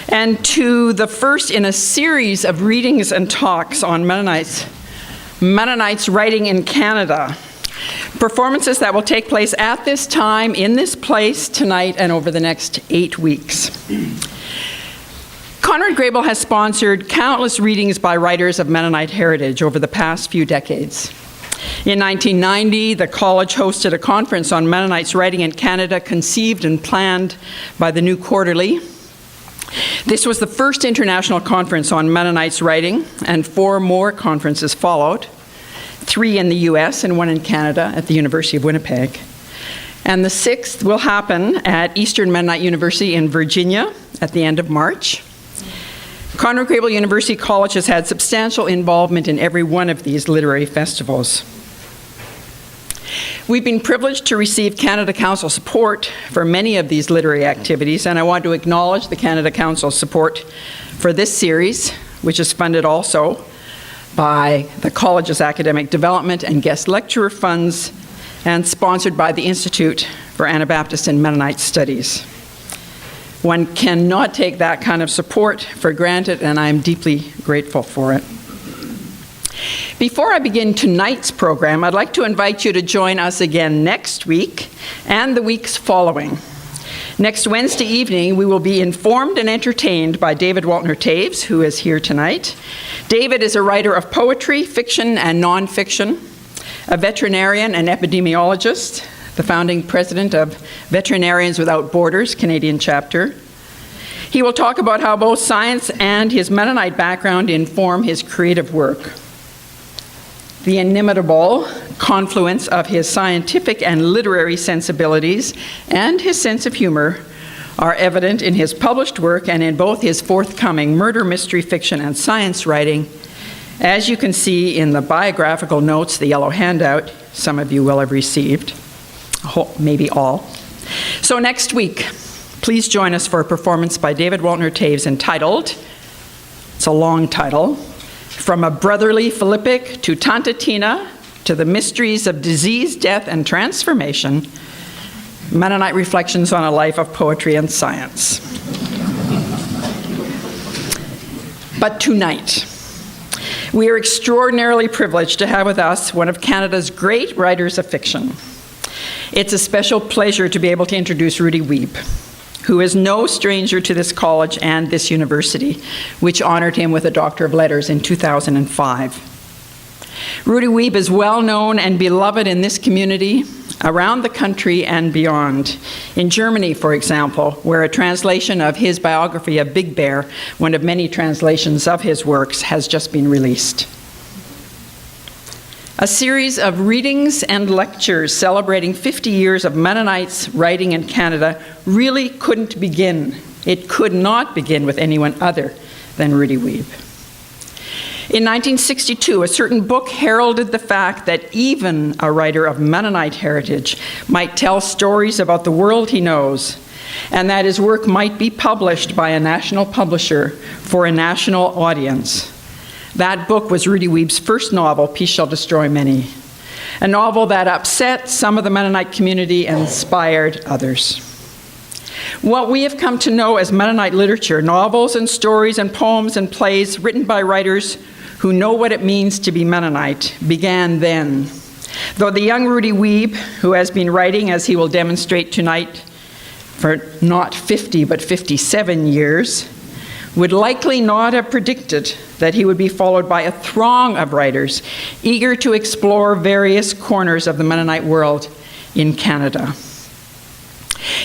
and to the first in a series of readings and talks on Mennonites writing in Canada. Performances that will take place at this time, in this place, tonight, and over the next 8 weeks. Conrad Grebel has sponsored countless readings by writers of Mennonite heritage over the past few decades. In 1990, the college hosted a conference on Mennonites writing in Canada, conceived and planned by the New Quarterly. This was the first international conference on Mennonites writing, and 4 more conferences followed, 3 in the US and 1 in Canada at the University of Winnipeg. And the 6th will happen at Eastern Mennonite University in Virginia at the end of March. Conrad Grebel University College has had substantial involvement in every one of these literary festivals. We've been privileged to receive Canada Council support for many of these literary activities, and I want to acknowledge the Canada Council's support for this series, which is funded also by the college's academic development and guest lecturer funds, and sponsored by the Institute for Anabaptist and Mennonite Studies. One cannot take that kind of support for granted, and I am deeply grateful for it. Before I begin tonight's program, I'd like to invite you to join us again next week and the weeks following. Next Wednesday evening, we will be informed and entertained by David Waltner-Taves, who is here tonight. David is a writer of poetry, fiction, and nonfiction, a veterinarian and epidemiologist, the founding president of Veterinarians Without Borders, Canadian chapter. He will talk about how both science and his Mennonite background inform his creative work. The inimitable confluence of his scientific and literary sensibilities and his sense of humor are evident in his published work and in both his forthcoming murder mystery fiction and science writing, as you can see in the biographical notes, the yellow handout some of you will have received. Maybe all. So next week, please join us for a performance by David Waltner-Taves entitled, it's a long title, From a Brotherly Philippic to Tanta Tina to the Mysteries of Disease, Death, and Transformation, Mennonite Reflections on a Life of Poetry and Science. But tonight, we are extraordinarily privileged to have with us one of Canada's great writers of fiction. It's a special pleasure to be able to introduce Rudy Wiebe, who is no stranger to this college and this university, which honored him with a Doctor of Letters in 2005. Rudy Wiebe is well known and beloved in this community, around the country and beyond. In Germany, for example, where a translation of his biography of Big Bear, one of many translations of his works, has just been released. A series of readings and lectures celebrating 50 years of Mennonites writing in Canada really couldn't begin. It could not begin with anyone other than Rudy Wiebe. In 1962, a certain book heralded the fact that even a writer of Mennonite heritage might tell stories about the world he knows, and that his work might be published by a national publisher for a national audience. That book was Rudy Wiebe's first novel, Peace Shall Destroy Many, a novel that upset some of the Mennonite community and inspired others. What we have come to know as Mennonite literature, novels and stories and poems and plays written by writers who know what it means to be Mennonite, began then. Though the young Rudy Wiebe, who has been writing, as he will demonstrate tonight, for not 50 but 57 years, would likely not have predicted that he would be followed by a throng of writers eager to explore various corners of the Mennonite world in Canada.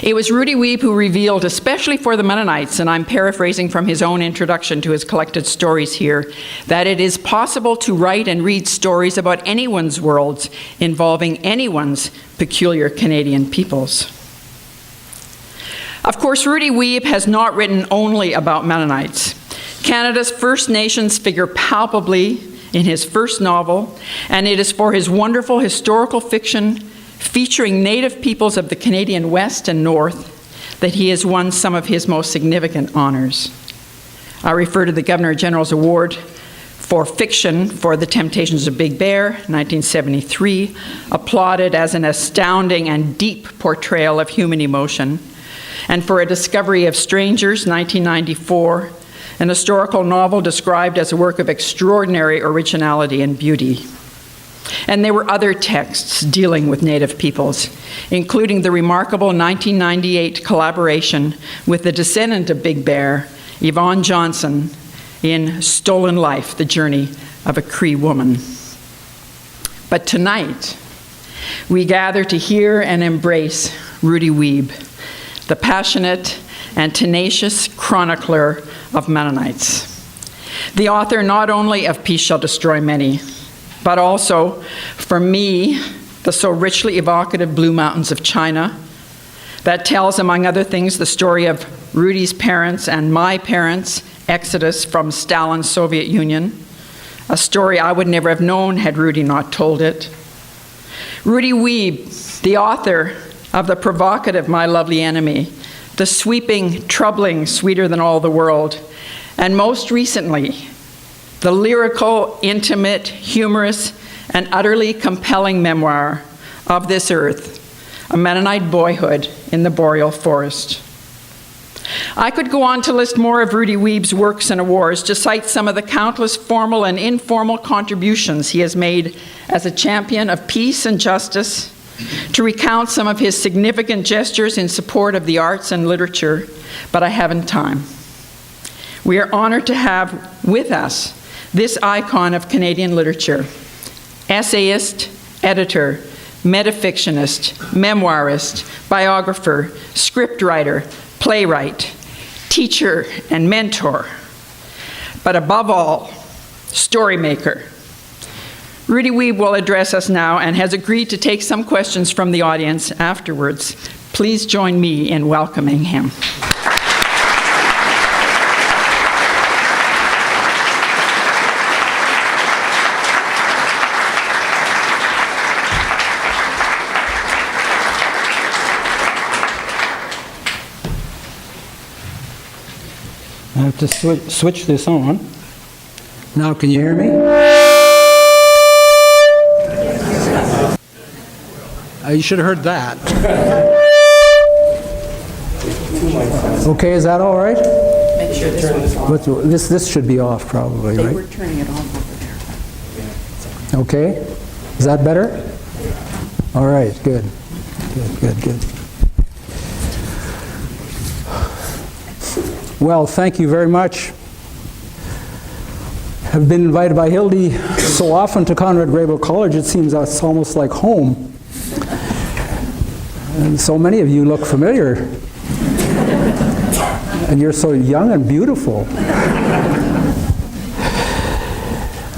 It was Rudy Wiebe who revealed, especially for the Mennonites, and I'm paraphrasing from his own introduction to his collected stories here, that it is possible to write and read stories about anyone's worlds involving anyone's peculiar Canadian peoples. Of course, Rudy Wiebe has not written only about Mennonites. Canada's First Nations figure palpably in his first novel, and it is for his wonderful historical fiction featuring Native peoples of the Canadian West and North that he has won some of his most significant honors. I refer to the Governor General's Award for Fiction for The Temptations of Big Bear, 1973, applauded as an astounding and deep portrayal of human emotion. and for A Discovery of Strangers, 1994, an historical novel described as a work of extraordinary originality and beauty. And there were other texts dealing with Native peoples, including the remarkable 1998 collaboration with the descendant of Big Bear, Yvonne Johnson, in Stolen Life, The Journey of a Cree Woman. But tonight, we gather to hear and embrace Rudy Wiebe, the passionate and tenacious chronicler of Mennonites. The author not only of Peace Shall Destroy Many, but also, for me, the so richly evocative Blue Mountains of China, that tells, among other things, the story of Rudy's parents and my parents' exodus from Stalin's Soviet Union, a story I would never have known had Rudy not told it. Rudy Wiebe, the author of the provocative My Lovely Enemy, the sweeping, troubling Sweeter Than All the World, and most recently, the lyrical, intimate, humorous, and utterly compelling memoir of This Earth, A Mennonite Boyhood in the Boreal Forest. I could go on to list more of Rudy Wiebe's works and awards, to cite some of the countless formal and informal contributions he has made as a champion of peace and justice, to recount some of his significant gestures in support of the arts and literature, but I haven't time. We are honored to have with us this icon of Canadian literature, essayist, editor, metafictionist, memoirist, biographer, scriptwriter, playwright, teacher, and mentor, but above all, storymaker. Rudy Wiebe will address us now and has agreed to take some questions from the audience afterwards. Please join me in welcoming him. I have to switch this on. Now, can you hear me? You should have heard that. Okay, is that all right? Make sure this one's on. This should be off probably, right? They were turning it on over there. Okay. Is that better? All right, good. Good. Well, thank you very much. I've been invited by Hildy so often to Conrad Grebel College, it seems it's almost like home. And so many of you look familiar. And you're so young and beautiful.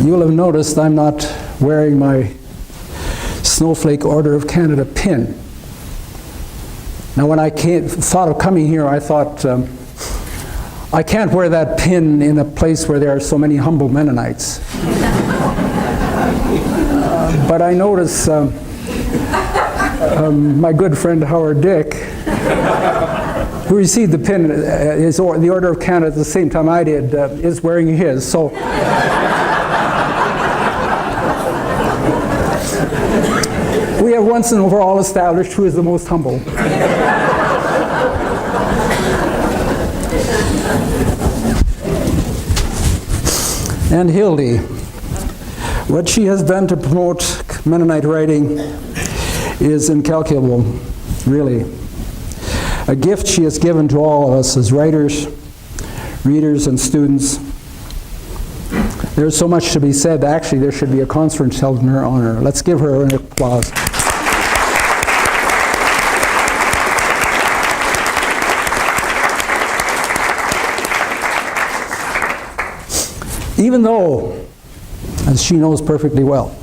You'll have noticed I'm not wearing my Snowflake Order of Canada pin. Now, when I thought of coming here, I thought, I can't wear that pin in a place where there are so many humble Mennonites. But I notice my good friend Howard Dick, who received the pin, the Order of Canada at the same time I did, is wearing his. So we have once and for all established who is the most humble. And Hildy, what she has done to promote Mennonite writing is incalculable, really. A gift she has given to all of us as writers, readers, and students. There's so much to be said. Actually, there should be a conference held in her honor. Let's give her an applause. Even though, as she knows perfectly well,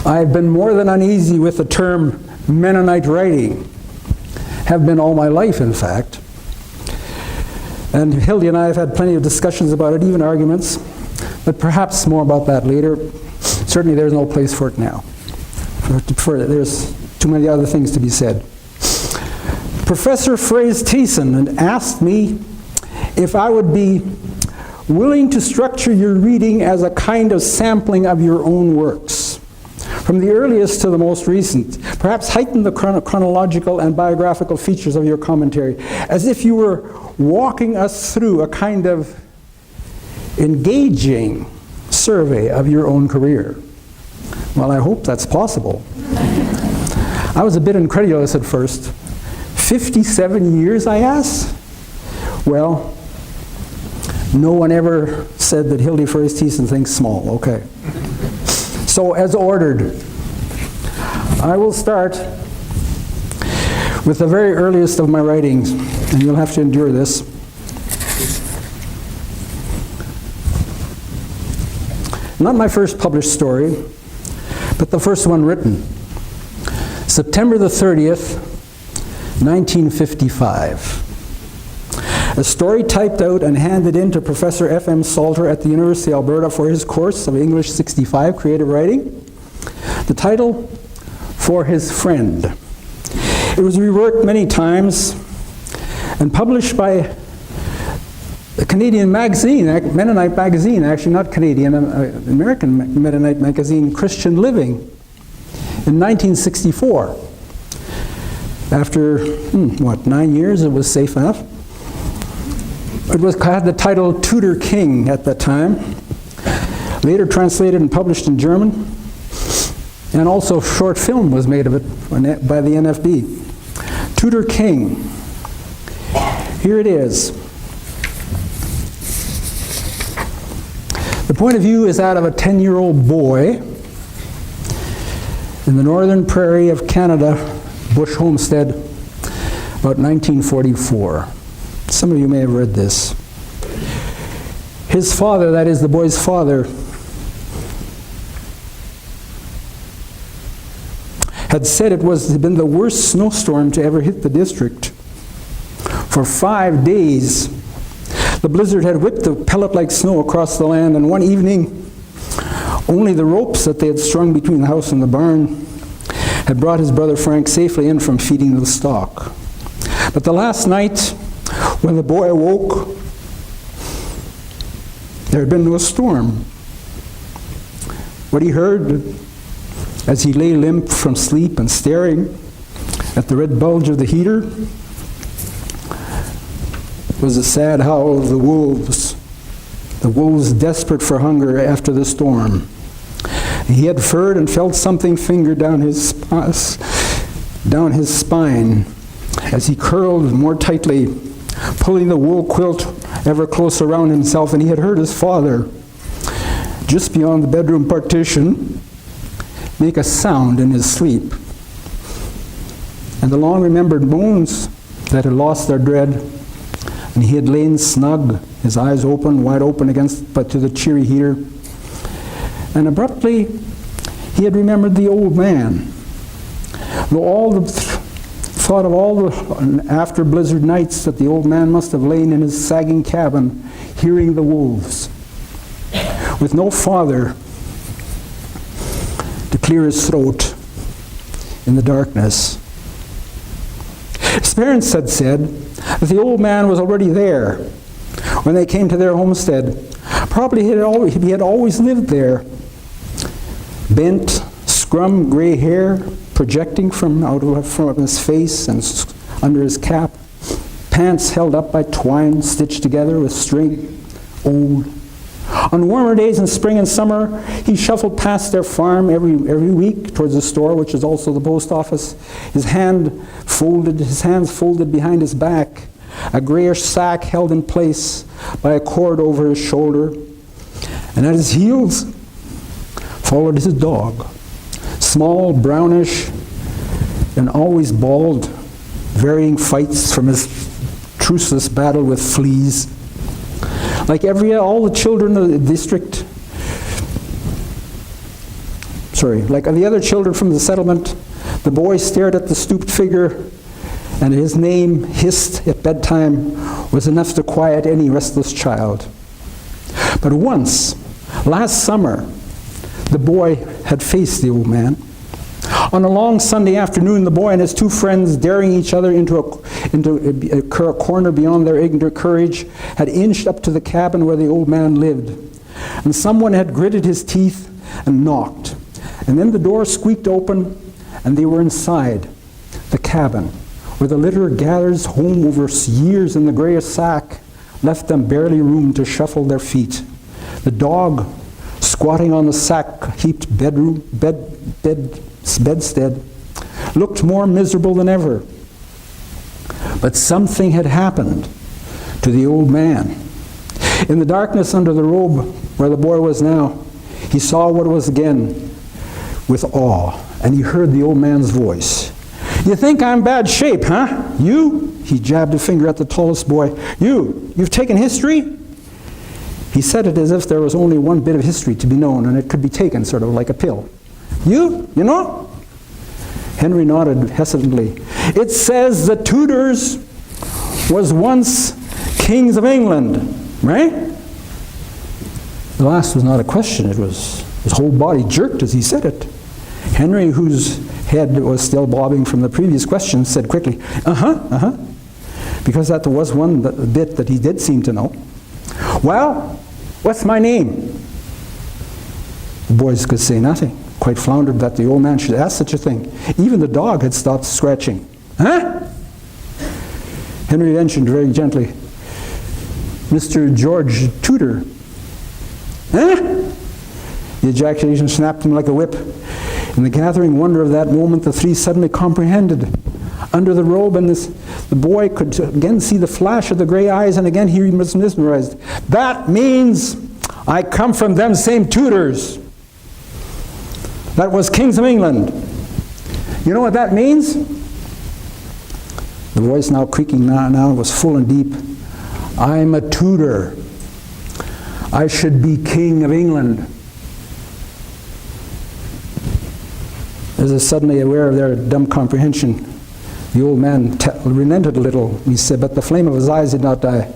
I've been more than uneasy with the term Mennonite writing, have been all my life, in fact. And Hildy and I have had plenty of discussions about it, even arguments, but perhaps more about that later. Certainly there's no place for it now. There's too many other things to be said. Professor Fraser Thiessen asked me if I would be willing to structure your reading as a kind of sampling of your own works. from the earliest to the most recent. Perhaps heighten the chronological and biographical features of your commentary, as if you were walking us through a kind of engaging survey of your own career. Well, I hope that's possible. I was a bit incredulous at first. 57 years, I asked? Well, no one ever said that Hildy Ferris Thiessen thinks small. Okay. So, as ordered, I will start with the very earliest of my writings, and you'll have to endure this. Not my first published story, but the first one written. September the 30th, 1955. A story typed out and handed in to Professor F.M. Salter at the University of Alberta for his course of English 65, Creative Writing. The title, For His Friend. It was reworked many times and published by a Canadian magazine, Mennonite magazine, actually not Canadian, American Mennonite magazine, Christian Living, in 1964. After, 9 years, it was safe enough. It had the title Tudor King at that time, later translated and published in German, and also a short film was made of it by the NFB. Tudor King. Here it is. The point of view is that of a 10-year-old boy in the northern prairie of Canada, Bush Homestead, about 1944. Some of you may have read this. His father, that is the boy's father, had said it had been the worst snowstorm to ever hit the district. For 5 days, the blizzard had whipped the pellet-like snow across the land, and one evening, only the ropes that they had strung between the house and the barn had brought his brother Frank safely in from feeding the stock. But the last night, when the boy awoke, there had been no storm. What he heard as he lay limp from sleep and staring at the red bulge of the heater was the sad howl of the wolves desperate for hunger after the storm. He had heard and felt something finger down his spine as he curled more tightly, pulling the wool quilt ever closer around himself, and he had heard his father, just beyond the bedroom partition, make a sound in his sleep. And the long-remembered moans that had lost their dread, and he had lain snug, his eyes open, wide open but to the cheery heater. And abruptly, he had remembered the old man. Thought of all the after blizzard nights that the old man must have lain in his sagging cabin, hearing the wolves, with no father to clear his throat in the darkness. His parents had said that the old man was already there when they came to their homestead. Probably he had always lived there. Bent, scrum gray hair projecting from his face and under his cap, pants held up by twine stitched together with string, old. On warmer days in spring and summer, he shuffled past their farm every week towards the store, which is also the post office, his hands folded behind his back, a grayish sack held in place by a cord over his shoulder, and at his heels followed his dog, small, brownish, and always bald, varying fights from his truceless battle with fleas. Like all the children of the district, like the other children from the settlement, the boy stared at the stooped figure, and his name, hissed at bedtime, was enough to quiet any restless child. But once, last summer, the boy had faced the old man. On a long Sunday afternoon, the boy and his two friends, daring each other into a corner beyond their ignorant courage, had inched up to the cabin where the old man lived. And someone had gritted his teeth and knocked. And then the door squeaked open, and they were inside the cabin, where the litter gathers home over years in the grey sack left them barely room to shuffle their feet. The dog, squatting on the sack-heaped bedstead, looked more miserable than ever. But something had happened to the old man. In the darkness under the robe where the boy was now, he saw what it was again with awe, and he heard the old man's voice. "You think I'm bad shape, huh? You?" He jabbed a finger at the tallest boy. You've taken history?" He said it as if there was only one bit of history to be known, and it could be taken sort of like a pill. You know? Henry nodded hesitantly. "It says the Tudors was once kings of England, right?" The last was not a question. It was his whole body jerked as he said it. Henry, whose head was still bobbing from the previous question, said quickly, because that was one bit that he did seem to know. "Well, what's my name?" The boys could say nothing, quite floundered that the old man should ask such a thing. Even the dog had stopped scratching. "Huh?" Henry mentioned very gently, "Mr. George Tudor." "Huh?" The ejaculation snapped him like a whip. In the gathering wonder of that moment, the three suddenly comprehended. Under the robe, and the boy could again see the flash of the gray eyes, and again he was mesmerized. "That means I come from them same Tudors. That was kings of England. You know what that means?" The voice now creaking now was full and deep. "I'm a Tudor. I should be king of England." As if suddenly aware of their dumb comprehension, the old man relented a little. He said, but the flame of his eyes did not die.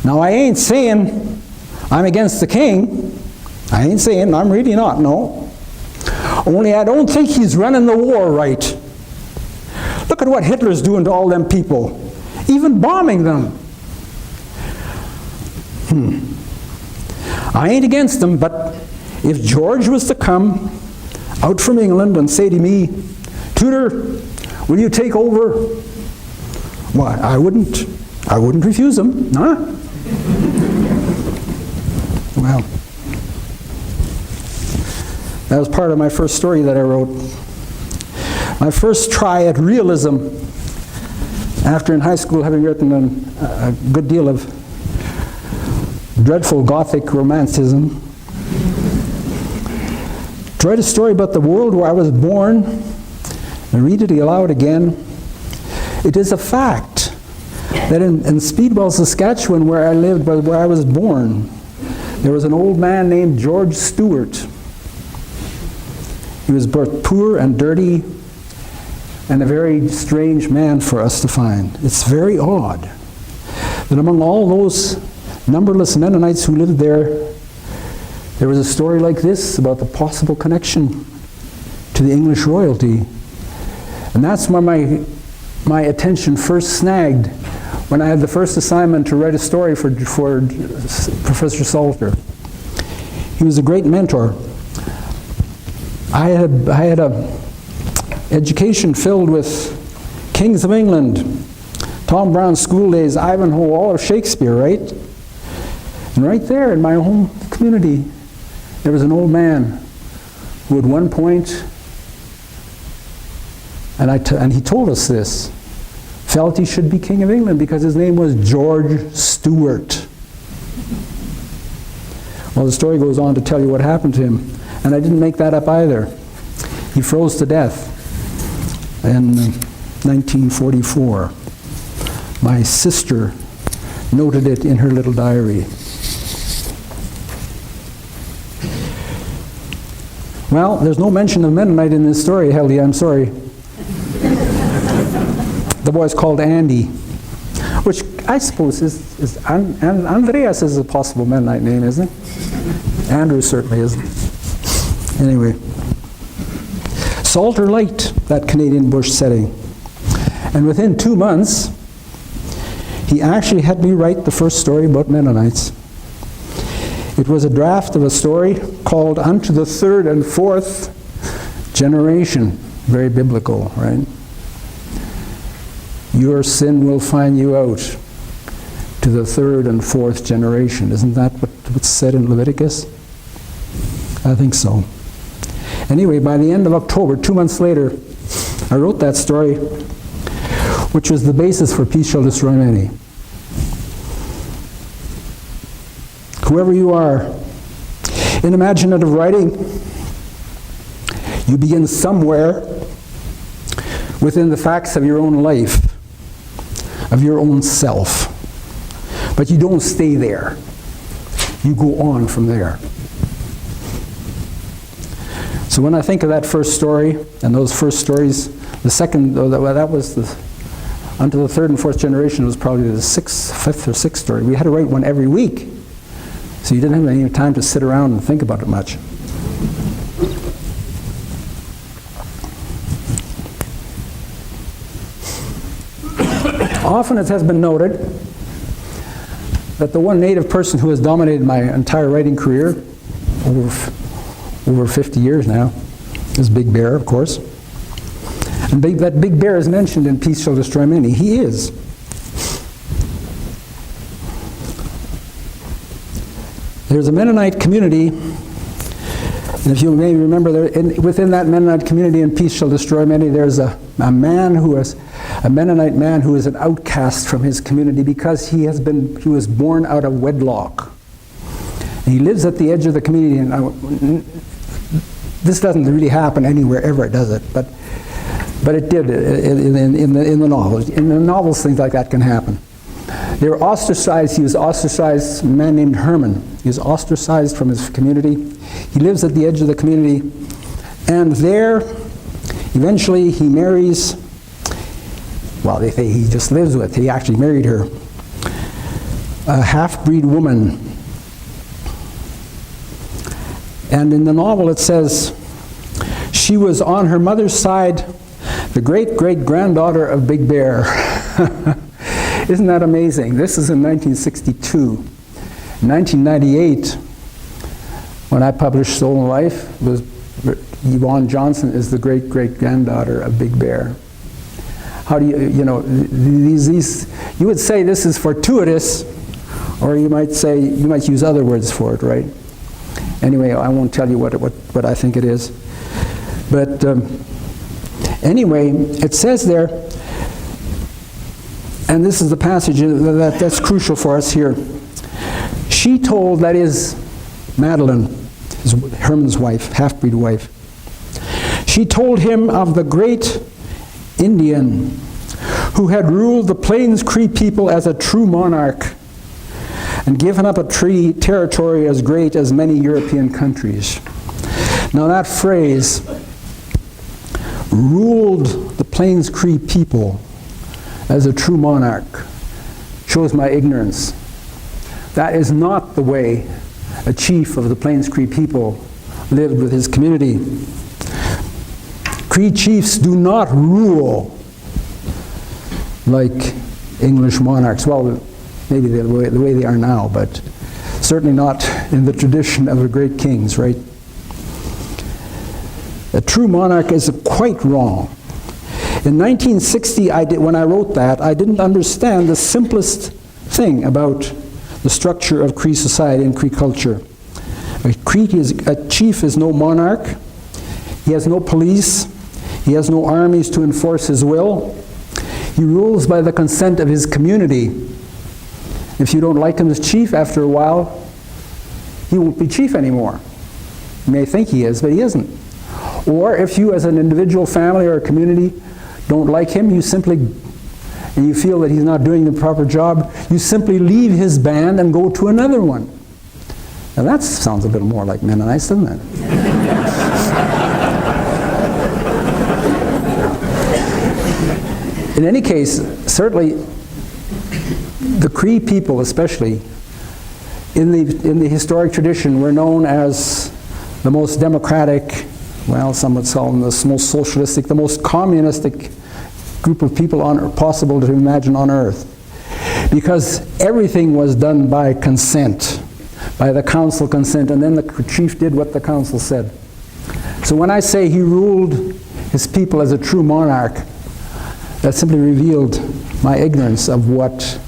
"Now I ain't saying I'm against the king. I ain't saying, I'm really not, no. Only I don't think he's running the war right. Look at what Hitler's doing to all them people, even bombing them. I ain't against them, but if George was to come out from England and say to me, 'Tudor, will you take over?' Why, I wouldn't refuse him, huh?" Well, that was part of my first story that I wrote. My first try at realism, after in high school having written a good deal of dreadful Gothic romanticism. To write a story about the world where I was born, and read it aloud again. It is a fact that in Speedwell, Saskatchewan, where I lived, where I was born, there was an old man named George Stewart. He was both poor and dirty, and a very strange man for us to find. It's very odd that among all those numberless Mennonites who lived there was a story like this about the possible connection to the English royalty. And that's where my attention first snagged when I had the first assignment to write a story for Professor Salter. He was a great mentor. I had a education filled with kings of England, Tom Brown's school days, Ivanhoe, all of Shakespeare, right? And right there in my home community, there was an old man who at one point, and he told us this, felt he should be king of England because his name was George Stewart. Well, the story goes on to tell you what happened to him. And I didn't make that up either. He froze to death in 1944. My sister noted it in her little diary. Well, there's no mention of Mennonite in this story, Heldy, I'm sorry. The boy's called Andy, which I suppose is Andreas is a possible Mennonite name, isn't it? Andrew certainly isn't. Anyway, Salter liked that Canadian bush setting. And within 2 months, he actually had me write the first story about Mennonites. It was a draft of a story called Unto the Third and Fourth Generation, very biblical, right? Your sin will find you out to the third and fourth generation. Isn't that what's said in Leviticus? I think so. Anyway, by the end of October, 2 months later, I wrote that story, which was the basis for Peace Shall Destroy Many. Whoever you are, in imaginative writing, you begin somewhere within the facts of your own life, of your own self. But you don't stay there. You go on from there. So when I think of that first story, and those first stories, the second, that was unto the third and fourth generation was probably the fifth or sixth story. We had to write one every week. So you didn't have any time to sit around and think about it much. Often it has been noted that the one native person who has dominated my entire writing career, over 50 years now, is Big Bear, of course. And that Big Bear is mentioned in Peace Shall Destroy Many. He is. There's a Mennonite community, and if you may remember, within that Mennonite community in Peace Shall Destroy Many, there's a Mennonite man who is an outcast from his community because he was born out of wedlock. And he lives at the edge of the community, and this doesn't really happen anywhere ever, does it? But it did in the novels. In the novels, things like that can happen. They were ostracized. He was ostracized. A man named Herman. He was ostracized from his community. He lives at the edge of the community, and there, eventually, he marries. Well, they say he just lives with. He actually married her, a half-breed woman. And in the novel it says, she was on her mother's side the great-great-granddaughter of Big Bear. Isn't that amazing? This is in 1962. In 1998, when I published Soul and Life, Yvonne Johnson is the great-great-granddaughter of Big Bear. How do you would say this is fortuitous, or you might use other words for it, right? Anyway, I won't tell you what I think it is. But anyway, it says there, and this is the passage that's crucial for us here. She told, that is, Madeline, Herman's wife, half-breed wife, she told him of the great Indian who had ruled the Plains Cree people as a true monarch and given up a territory as great as many European countries. Now that phrase, ruled the Plains Cree people as a true monarch, shows my ignorance. That is not the way a chief of the Plains Cree people lived with his community. Cree chiefs do not rule like English monarchs. Well, maybe the way they are now, but certainly not in the tradition of the great kings, right? A true monarch is quite wrong. In 1960, when I wrote that, I didn't understand the simplest thing about the structure of Cree society and Cree culture. A chief is no monarch. He has no police. He has no armies to enforce his will. He rules by the consent of his community. If you don't like him as chief, after a while, he won't be chief anymore. You may think he is, but he isn't. Or if you as an individual family or a community don't like him, and you feel that he's not doing the proper job, you simply leave his band and go to another one. Now that sounds a bit more like Mennonites, doesn't it? In any case, certainly the Cree people especially, in the historic tradition, were known as the most democratic, well, some would call them the most socialistic, the most communistic group of people possible to imagine on earth. Because everything was done by consent, by the council consent, and then the chief did what the council said. So when I say he ruled his people as a true monarch, that simply revealed my ignorance of what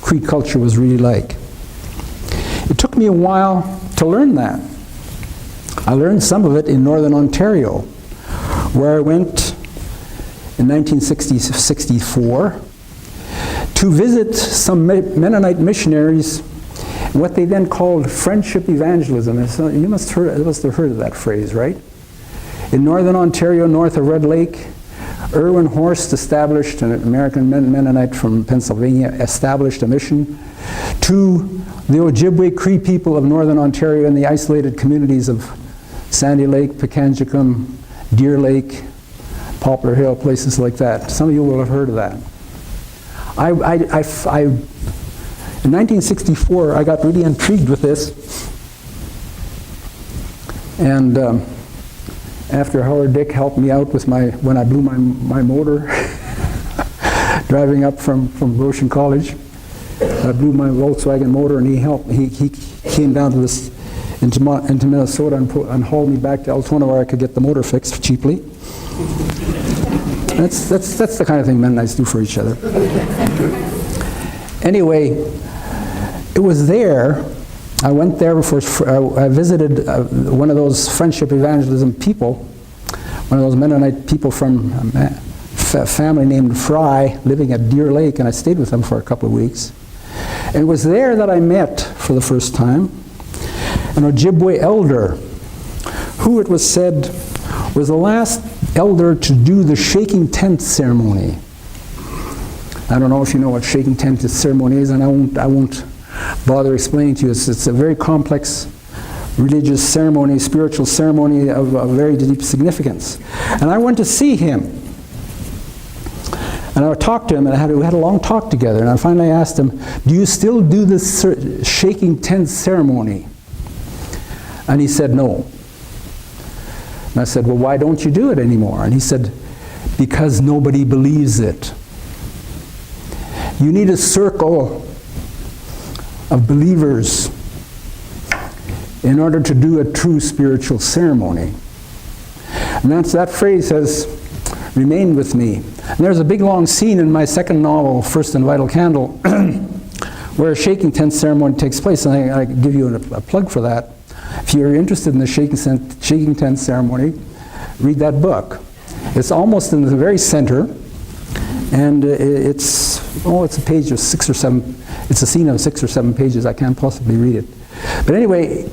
Cree culture was really like. It took me a while to learn that. I learned some of it in Northern Ontario, where I went in 1964 to visit some Mennonite missionaries in what they then called friendship evangelism. You must have heard of that phrase, right? In Northern Ontario, north of Red Lake, Irwin Horst established, an American Mennonite from Pennsylvania, established a mission to the Ojibwe Cree people of Northern Ontario in the isolated communities of Sandy Lake, Pikangikum, Deer Lake, Poplar Hill, places like that. Some of you will have heard of that. In 1964, I got really intrigued with this, and after Howard Dick helped me out with when I blew my motor, driving up from Goshen College, I blew my Volkswagen motor, and he came down to into Minnesota and hauled me back to Altona where I could get the motor fixed cheaply. That's the kind of thing Mennonites do for each other. Anyway, it was there. I went there I visited one of those friendship evangelism people, one of those Mennonite people from a family named Fry living at Deer Lake, and I stayed with them for a couple of weeks. And it was there that I met for the first time an Ojibwe elder, who it was said was the last elder to do the shaking tent ceremony. I don't know if you know what shaking tent ceremony is, and I won't bother explaining to you. It's a very complex religious ceremony, spiritual ceremony of very deep significance. And I went to see him. And I talked to him, and we had a long talk together. And I finally asked him, "Do you still do this shaking tent ceremony?" And he said, "No." And I said, "Well, why don't you do it anymore?" And he said, "Because nobody believes it. You need a circle of believers in order to do a true spiritual ceremony." And that phrase has remained with me. And there's a big long scene in my second novel, First and Vital Candle, where a shaking tent ceremony takes place, and I give you a plug for that. If you're interested in the shaking tent ceremony, read that book. It's almost in the very center, and it's a page of 6 or 7. It's a scene of 6 or 7 pages. I can't possibly read it. But anyway,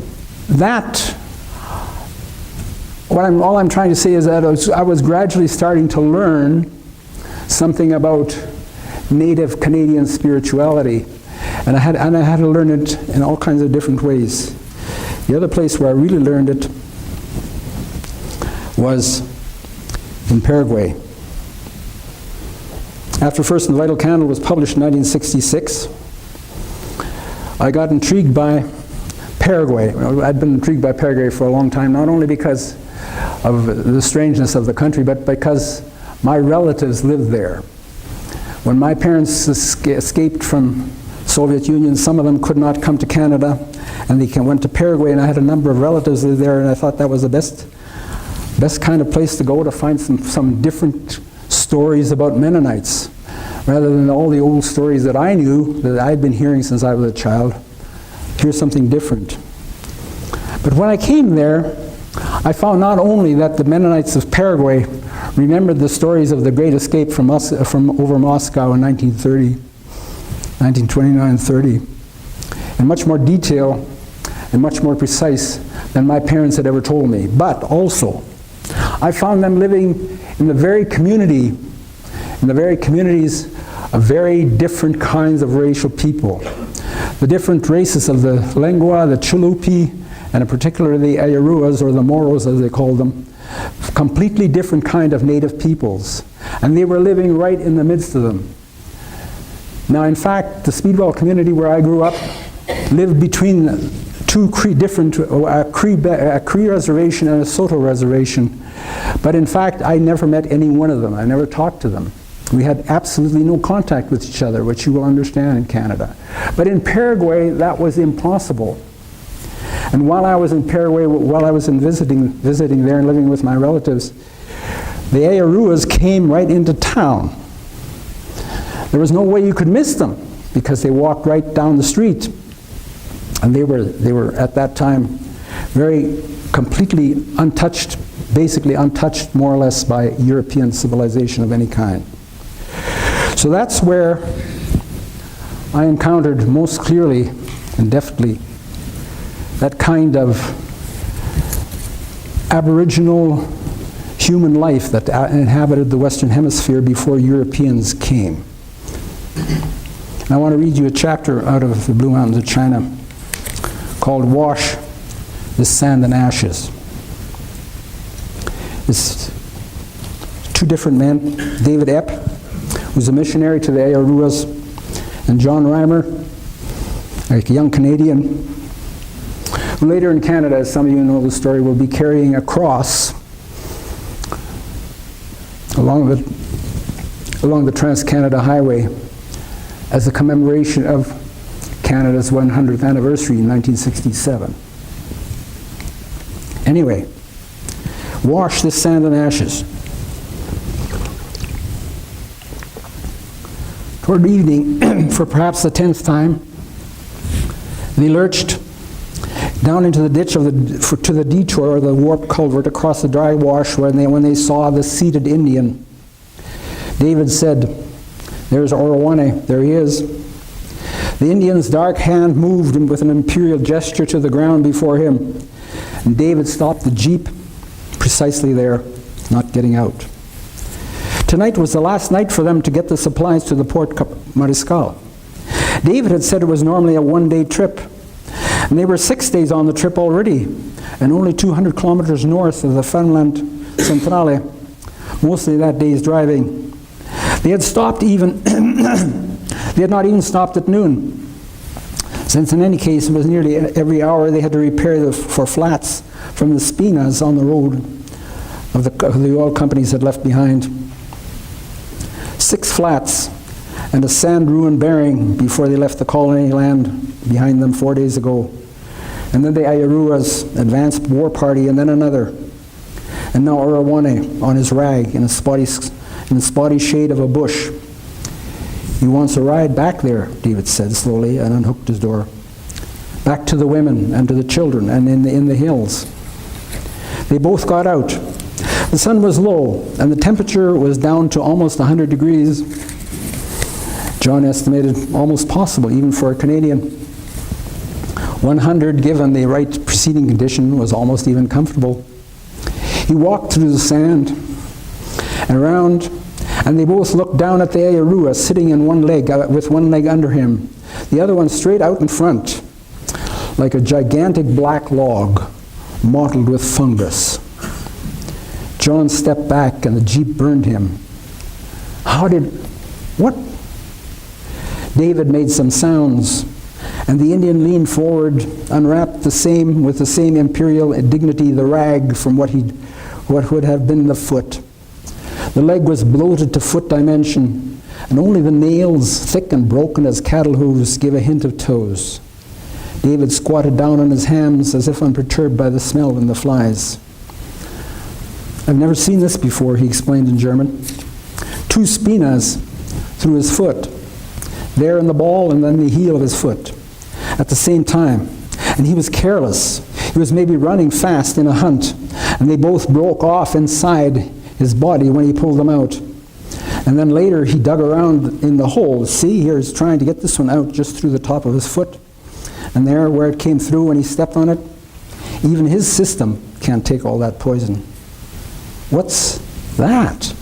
all I'm trying to say is that I was gradually starting to learn something about Native Canadian spirituality, and I had to learn it in all kinds of different ways. The other place where I really learned it was in Paraguay. After First and Vital Candle was published in 1966, I got intrigued by Paraguay. I'd been intrigued by Paraguay for a long time, not only because of the strangeness of the country, but because my relatives lived there. When my parents escaped from Soviet Union, some of them could not come to Canada, and they went to Paraguay, and I had a number of relatives live there, and I thought that was the best kind of place to go to find some different stories about Mennonites, rather than all the old stories that I knew, that I'd been hearing since I was a child. Here's something different. But when I came there, I found not only that the Mennonites of Paraguay remembered the stories of the Great Escape from over Moscow in 1929-30, in much more detail and much more precise than my parents had ever told me. But also, I found them living in the very communities of very different kinds of racial people. The different races of the Lengua, the Chulupi, and in particular the Ayaruas, or the Moros as they called them, completely different kind of native peoples. And they were living right in the midst of them. Now, in fact, the Speedwell community where I grew up lived between two different, a Cree reservation and a Soto reservation. But in fact, I never met any one of them. I never talked to them. We had absolutely no contact with each other, which you will understand in Canada. But in Paraguay, that was impossible. And while I was in Paraguay, while I was visiting there and living with my relatives, the Ayaruas came right into town. There was no way you could miss them because they walked right down the street. And they were at that time very completely untouched, basically untouched more or less by European civilization of any kind. So that's where I encountered most clearly and definitely that kind of aboriginal human life that inhabited the Western Hemisphere before Europeans came. And I want to read you a chapter out of the Blue Mountains of China called Wash This Sand and Ashes. It's two different men, David Epp, who's a missionary to the Ayaruas, and John Reimer, a young Canadian, who later in Canada, as some of you know the story, will be carrying a cross along the Trans-Canada Highway as a commemoration of Canada's 100th anniversary in 1967. Anyway, wash this sand and ashes. Toward evening, for perhaps the 10th time, they lurched down into the ditch to the detour, or the warped culvert across the dry wash, when they saw the seated Indian. David said, "There's Orowane, there he is." The Indian's dark hand moved with an imperial gesture to the ground before him, and David stopped the jeep precisely there, not getting out. Tonight was the last night for them to get the supplies to the Port Mariscal. David had said it was normally a one-day trip, and they were 6 days on the trip already, and only 200 kilometers north of the Funland Centrale, mostly that day's driving. They had stopped even, they had not even stopped at noon, since in any case it was nearly every hour they had to repair for flats from the spinas on the road of the oil companies had left behind. 6 flats and a sand ruin bearing before they left the colony land behind them 4 days ago. And then the Ayaruas advanced war party, and then another. And now Orowane on his rag in the spotty shade of a bush. "He wants a ride back there," David said slowly, and unhooked his door. "Back to the women and to the children and in the hills." They both got out. The sun was low, and the temperature was down to almost 100 degrees. John estimated almost possible, even for a Canadian. 100, given the right preceding condition, was almost even comfortable. He walked through the sand and around, and they both looked down at the Ayarua sitting in one leg, with one leg under him, the other one straight out in front, like a gigantic black log mottled with fungus. John stepped back, and the jeep burned him. What? David made some sounds, and the Indian leaned forward, unwrapped with the same imperial dignity the rag from what would have been the foot. The leg was bloated to foot dimension, and only the nails, thick and broken as cattle hooves, gave a hint of toes. David squatted down on his hams as if unperturbed by the smell and the flies. "I've never seen this before," he explained in German. 2 spinas through his foot, there in the ball and then the heel of his foot, at the same time. And he was careless. He was maybe running fast in a hunt, and they both broke off inside his body when he pulled them out. And then later he dug around in the hole. See, here's trying to get this one out just through the top of his foot. And there, where it came through when he stepped on it, even his system can't take all that poison. What's that?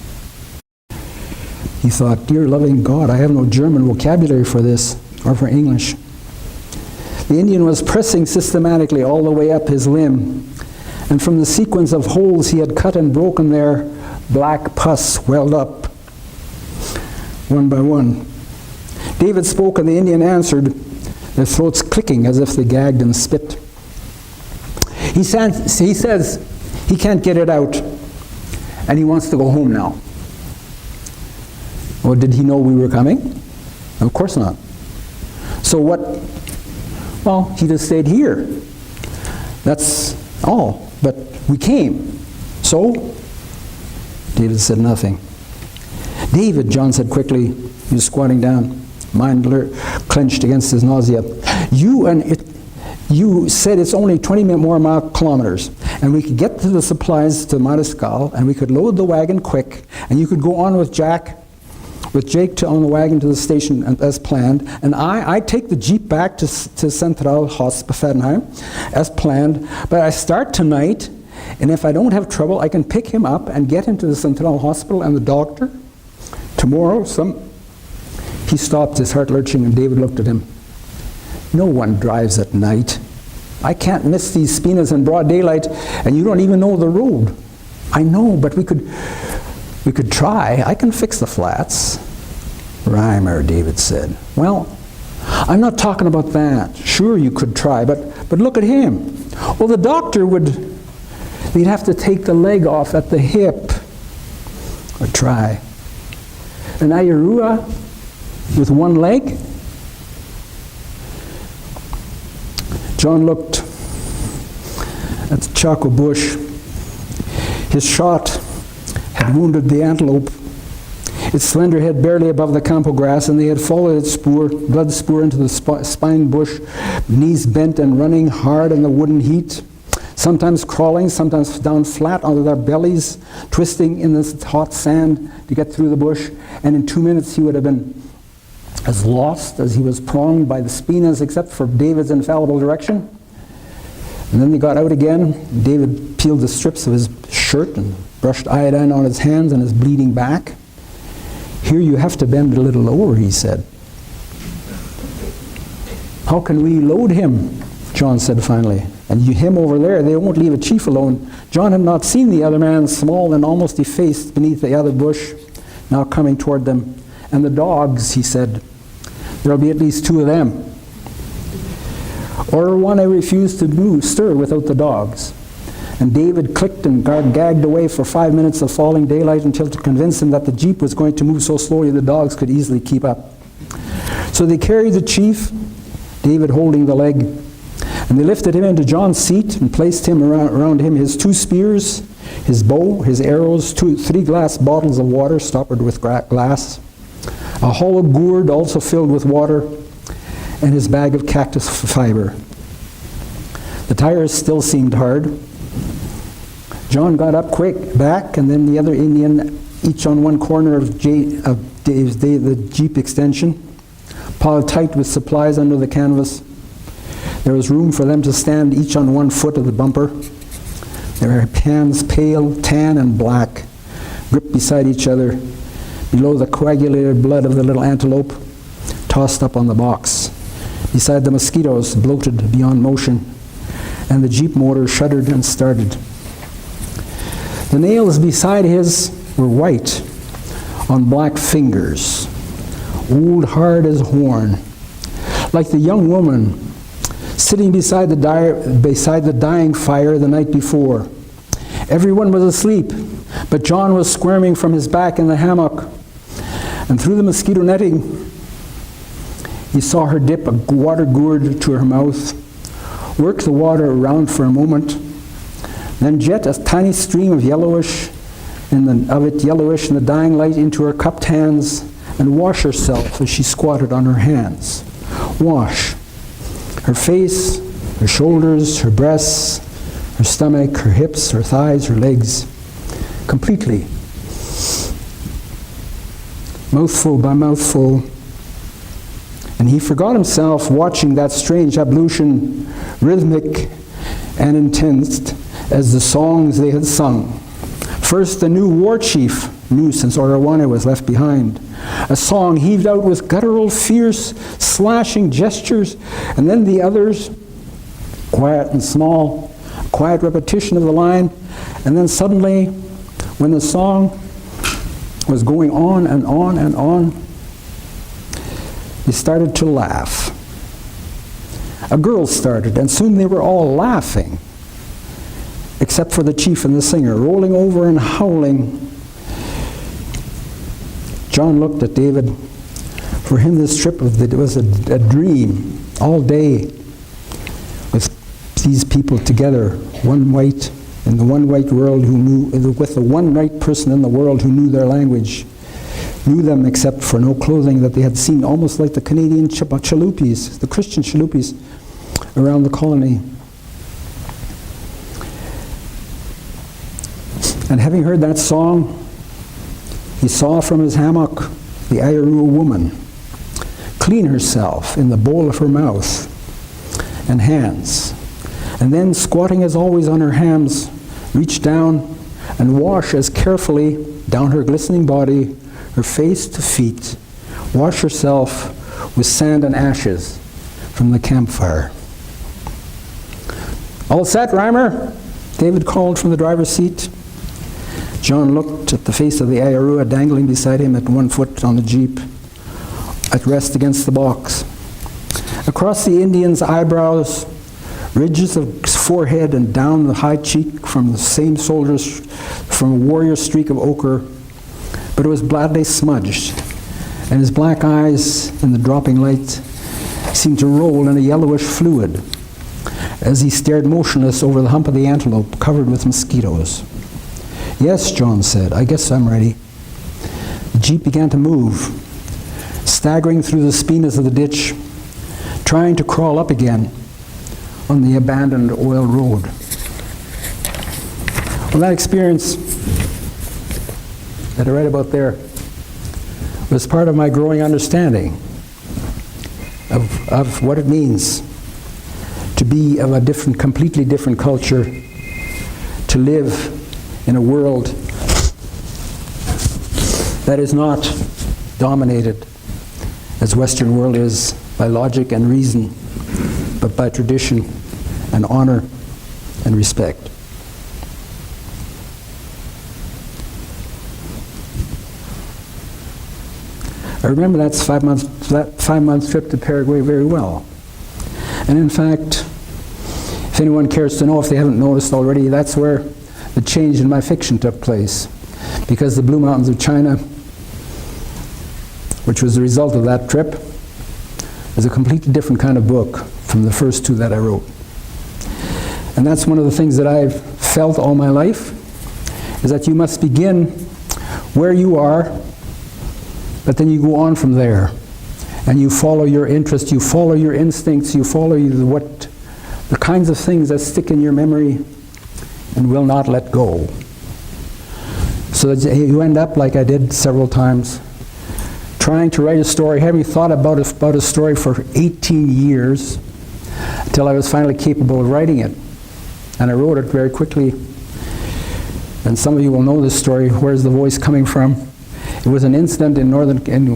He thought, dear loving God, I have no German vocabulary for this, or for English. The Indian was pressing systematically all the way up his limb, and from the sequence of holes he had cut and broken there, black pus welled up, one by one. David spoke and the Indian answered, their throats clicking as if they gagged and spit. He says he can't get it out, and he wants to go home now. Well, did he know we were coming? Of course not. So what? Well, he just stayed here. That's all. But we came. So? David said nothing. David, John said quickly, he was squatting down, mind clenched against his nausea. You said it's only 20 more kilometers, and we could get to the supplies to Mariscal, and we could load the wagon quick, and you could go on with Jake on the wagon to the station as planned, and I take the Jeep back to Central Hospital as planned, but I start tonight, and if I don't have trouble, I can pick him up and get him to the Central Hospital and the doctor. Tomorrow, He stopped, his heart lurching, and David looked at him. No one drives at night. I can't miss these spinas in broad daylight, and you don't even know the road. I know, but we could try. I can fix the flats. Reimer, David said. Well, I'm not talking about that. Sure, you could try, but look at him. Well, the doctor they'd have to take the leg off at the hip. Or try. An Ayarua with one leg? John looked at the Chaco bush. His shot had wounded the antelope. Its slender head barely above the campo grass, and they had followed its blood spoor into the spine bush, knees bent and running hard in the wooden heat, sometimes crawling, sometimes down flat onto their bellies, twisting in this hot sand to get through the bush, and in 2 minutes he would have been as lost as he was pronged by the spinas, except for David's infallible direction. And then they got out again. David peeled the strips of his shirt and brushed iodine on his hands and his bleeding back. Here you have to bend a little lower, he said. How can we load him? John said finally. And him over there, they won't leave a chief alone. John had not seen the other man, small and almost effaced beneath the other bush, now coming toward them. And the dogs, he said, there'll be at least 2 of them. Or one I refused to stir without the dogs. And David clicked and gagged away for 5 minutes of falling daylight until to convince him that the Jeep was going to move so slowly the dogs could easily keep up. So they carried the chief, David holding the leg, and they lifted him into John's seat and placed him around him his 2 spears, his bow, his arrows, 3 glass bottles of water stoppered with glass, a hollow gourd also filled with water, and his bag of cactus fiber. The tires still seemed hard. John got up quick, back, and then the other Indian, each on one corner of the Jeep extension, piled tight with supplies under the canvas. There was room for them to stand each on one foot of the bumper. Their hands pale, tan, and black, gripped beside each other, below the coagulated blood of the little antelope, tossed up on the box, beside the mosquitoes bloated beyond motion, and the Jeep motor shuddered and started. The nails beside his were white on black fingers, old hard as horn, like the young woman sitting beside the dying fire the night before. Everyone was asleep, but John was squirming from his back in the hammock, and through the mosquito netting, he saw her dip a water gourd to her mouth, work the water around for a moment, then jet a tiny stream of yellowish in the dying light into her cupped hands, and wash herself as she squatted on her hands. Wash her face, her shoulders, her breasts, her stomach, her hips, her thighs, her legs, completely, mouthful by mouthful. And he forgot himself watching that strange ablution, rhythmic and intense as the songs they had sung. First, the new war chief knew since Orawana was left behind. A song heaved out with guttural, fierce, slashing gestures, and then the others, quiet and small, quiet repetition of the line, and then suddenly, when the song was going on and on and on, they started to laugh. A girl started, and soon they were all laughing, except for the chief and the singer, rolling over and howling. John looked at David. For him, this trip was a dream all day, with these people together, one white, in the one white world who knew, with the one white person in the world who knew their language, knew them except for no clothing, that they had seen, almost like the Canadian chalupis, the Christian chalupis around the colony. And having heard that song, he saw from his hammock the Ayaru woman clean herself in the bowl of her mouth and hands, and then, squatting as always on her hams, reach down and wash as carefully down her glistening body, her face to feet, wash herself with sand and ashes from the campfire. "All set, Reimer?" David called from the driver's seat. John looked at the face of the Ayarua dangling beside him at one foot on the jeep, at rest against the box. Across the Indian's eyebrows, ridges of forehead, and down the high cheek from the same soldier's, from a warrior streak of ochre, but it was badly smudged, and his black eyes in the dropping light seemed to roll in a yellowish fluid as he stared motionless over the hump of the antelope covered with mosquitoes. "Yes," John said, "I guess I'm ready." The jeep began to move, staggering through the spinas of the ditch, trying to crawl up again on the abandoned oil road. Well, that experience that I read about there was part of my growing understanding of what it means to be of a different, completely different culture, to live in a world that is not dominated, as Western world is, by logic and reason, but by tradition and honor and respect. I remember that 5-month trip to Paraguay very well. And in fact, if anyone cares to know, if they haven't noticed already, that's where the change in my fiction took place. Because the Blue Mountains of China, which was the result of that trip, is a completely different kind of book from the first two that I wrote. And that's one of the things that I've felt all my life, is that you must begin where you are, but then you go on from there. And you follow your interest, you follow your instincts, you follow the kinds of things that stick in your memory and will not let go. So that you end up, like I did several times, trying to write a story, having thought about a story for 18 years, until I was finally capable of writing it. And I wrote it very quickly. And some of you will know this story. Where's the voice coming from? It was an incident in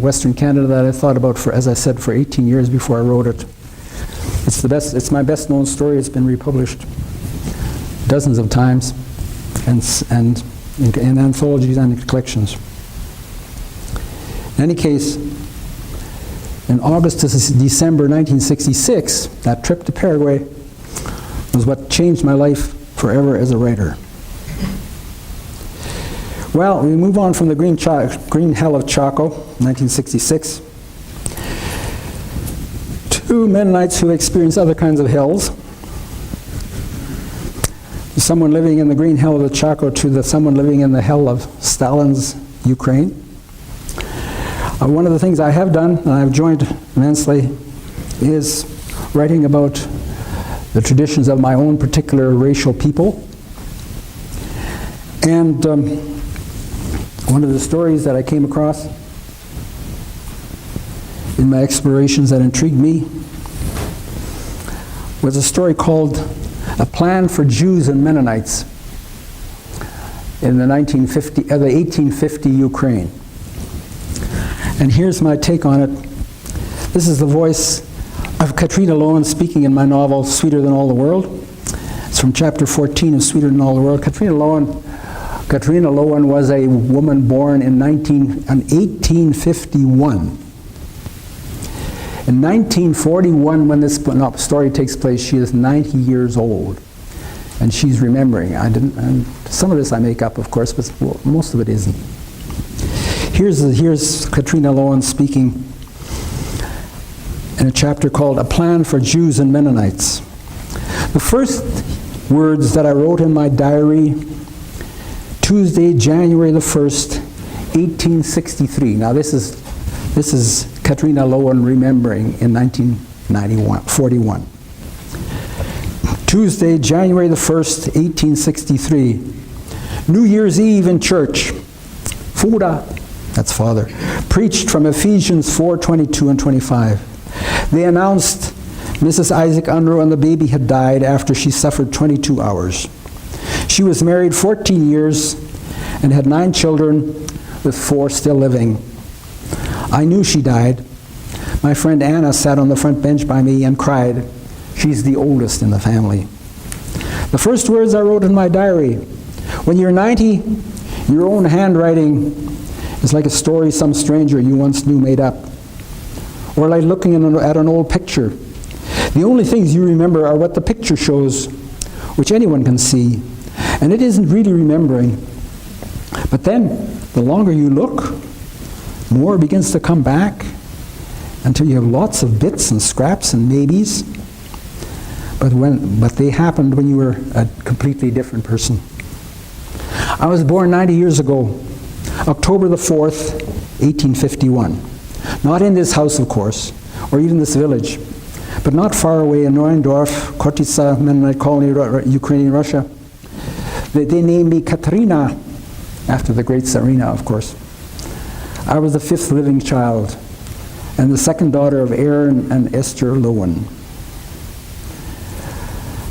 Western Canada that I thought about for, as I said, for 18 years before I wrote it. It's my best known story. It's been republished dozens of times, and in anthologies and collections. In any case, in August to December 1966, that trip to Paraguay was what changed my life forever as a writer. Well, we move on from the green hell of Chaco, 1966, to Mennonites who experience other kinds of hells. Someone living in the green hell of the Chaco to someone living in the hell of Stalin's Ukraine. One of the things I have done, and I've enjoyed immensely, is writing about the traditions of my own particular racial people. And one of the stories that I came across in my explorations that intrigued me was a story called A Plan for Jews and Mennonites in the 1850 Ukraine. And here's my take on it. This is the voice of Katrina Lowen speaking in my novel, Sweeter Than All the World. It's from chapter 14 of Sweeter Than All the World. Katrina Lowen was a woman born in 1851. In 1941, when this story takes place, she is 90 years old. And she's remembering. And some of this I make up, of course, but most of it isn't. Here's Katrina Lowen speaking in a chapter called A Plan for Jews and Mennonites. The first words that I wrote in my diary, Tuesday, January the 1st, 1863. Now this is Katrina Lowen remembering in 1941. Tuesday, January the 1st, 1863. New Year's Eve in church. Fuda, that's Father, preached from Ephesians 4:22 and 25. They announced Mrs. Isaac Unruh and the baby had died after she suffered 22 hours. She was married 14 years and had 9 children, with 4 still living. I knew she died. My friend Anna sat on the front bench by me and cried. She's the oldest in the family. The first words I wrote in my diary, when you're 90, your own handwriting is like a story some stranger you once knew made up, or like looking at an old picture. The only things you remember are what the picture shows, which anyone can see, and it isn't really remembering. But then, the longer you look, more begins to come back until you have lots of bits and scraps and maybes. But they happened when you were a completely different person. I was born 90 years ago, October the 4th, 1851. Not in this house, of course, or even this village, but not far away in Neuendorf, Khortytsa, Mennonite colony, Ukrainian Russia. They named me Katrina, after the great Tsarina, of course. I was the 5th living child, and the 2nd daughter of Aaron and Esther Lowen.